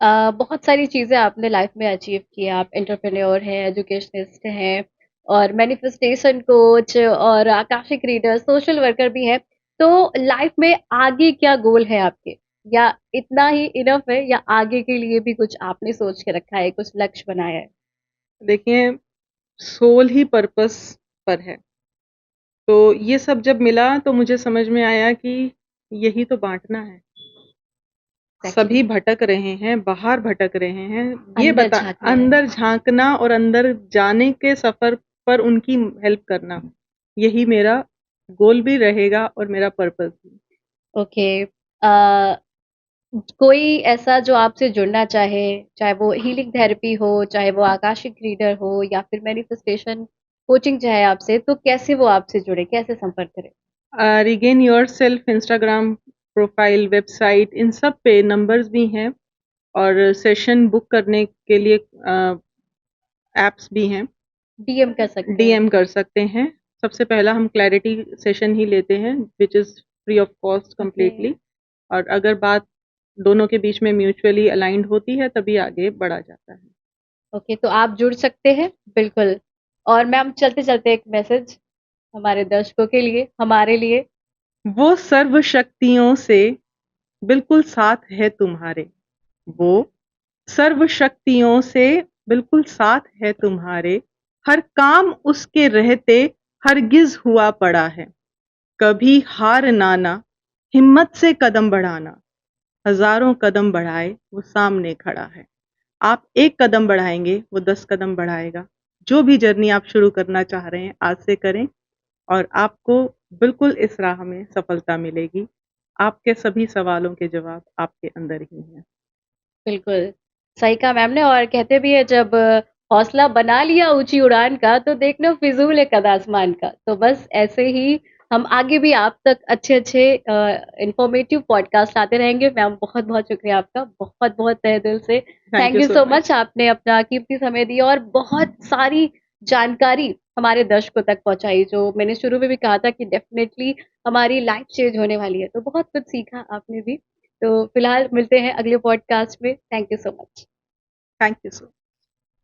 बहुत सारी चीज़ें आपने लाइफ में अचीव की है। आप एंटरप्रेन्योर हैं, एजुकेशनिस्ट हैं और मैनिफेस्टेशन कोच और आकाशिक रीडर, सोशल वर्कर भी हैं। तो लाइफ में आगे क्या गोल है आपके? या इतना ही इनफ है या आगे के लिए भी कुछ आपने सोच के रखा है, कुछ लक्ष्य बनाया है? देखिए, सोल ही पर्पस पर है। तो ये सब जब मिला तो मुझे समझ में आया कि यही तो बाँटना है। एक्चुअली सभी भटक रहे हैं, बाहर भटक रहे हैं। ये अंदर बता झाँकना है। अंदर झाँकना और अंदर जाने के सफ़र पर उनकी हेल्प करना, यही मेरा गोल भी रहेगा और मेरा पर्पस भी। ओके। अ, कोई ऐसा जो आपसे जुड़ना चाहे, चाहे वो हीलिंग थेरेपी हो, चाहे वो आकाशिक रीडर हो या फिर मैनिफेस्टेशन कोचिंग चाहे आपसे, तो कैसे वो आपसे जुड़े, कैसे संपर्क करें? Regain Yourself Instagram profile, website, इन सब पे नंबर्स भी हैं और सेशन बुक करने के लिए ऐप्स भी हैं। डीएम कर सकते हैं। डीएम कर सकते हैं। सबसे पहला हम क्लैरिटी सेशन ही लेते हैं which is free of cost okay. Completely और अगर बात दोनों के बीच में म्यूचुअली अलाइन्ड होती है तभी आगे बढ़ा जाता है। ओके, तो आप जुड़ सकते हैं, बिल्कुल। और मैम चलते-चलते एक मैसेज हमारे दर्शकों के लिए, हमारे लिए। वो सर्व शक्तियों से बिल्कुल साथ है तुम्हारे, वो सर्व शक्तियों से बिल्कुल साथ है तुम्हारे, हर काम उसके रहते हरगिज़ हुआ पड़ा है। कभी हार ना, हिम्मत से कदम बढ़ाना, हज़ारों कदम बढ़ाए वो सामने खड़ा है। आप एक कदम बढ़ाएँगे, वो 10 कदम बढ़ाएगा, जो भी जर्नी आप शुरू करना चाह रहे हैं, आज से करें और आपको बिल्कुल इस राह में सफलता मिलेगी। आपके सभी सवालों के जवाब आपके अंदर ही हैं। बिल्कुल, सही कहा मैम ने और कहते भी हैं जब हौसला बना लिया ऊँची उड़ान का तो देखना फ़िज़ूल है कद आसमान का। तो बस ऐसे ही हम आगे भी आप तक अच्छे-अच्छे इन्फॉर्मेटिव पॉडकास्ट लाते रहेंगे। मैम बहुत-बहुत शुक्रिया आपका, बहुत-बहुत तहे दिल से thank thank you you so so much. Much आपने अपना कीमती समय दिया और बहुत सारी जानकारी हमारे दर्शकों तक पहुँचाई जो मैंने शुरू में भी कहा था कि डेफ़िनेटली हमारी लाइफ़ चेंज होने वाली है। तो बहुत कुछ सीखा आपने भी। तो फिलहाल मिलते हैं अगले पॉडकास्ट में। Thank you so much. Thank you so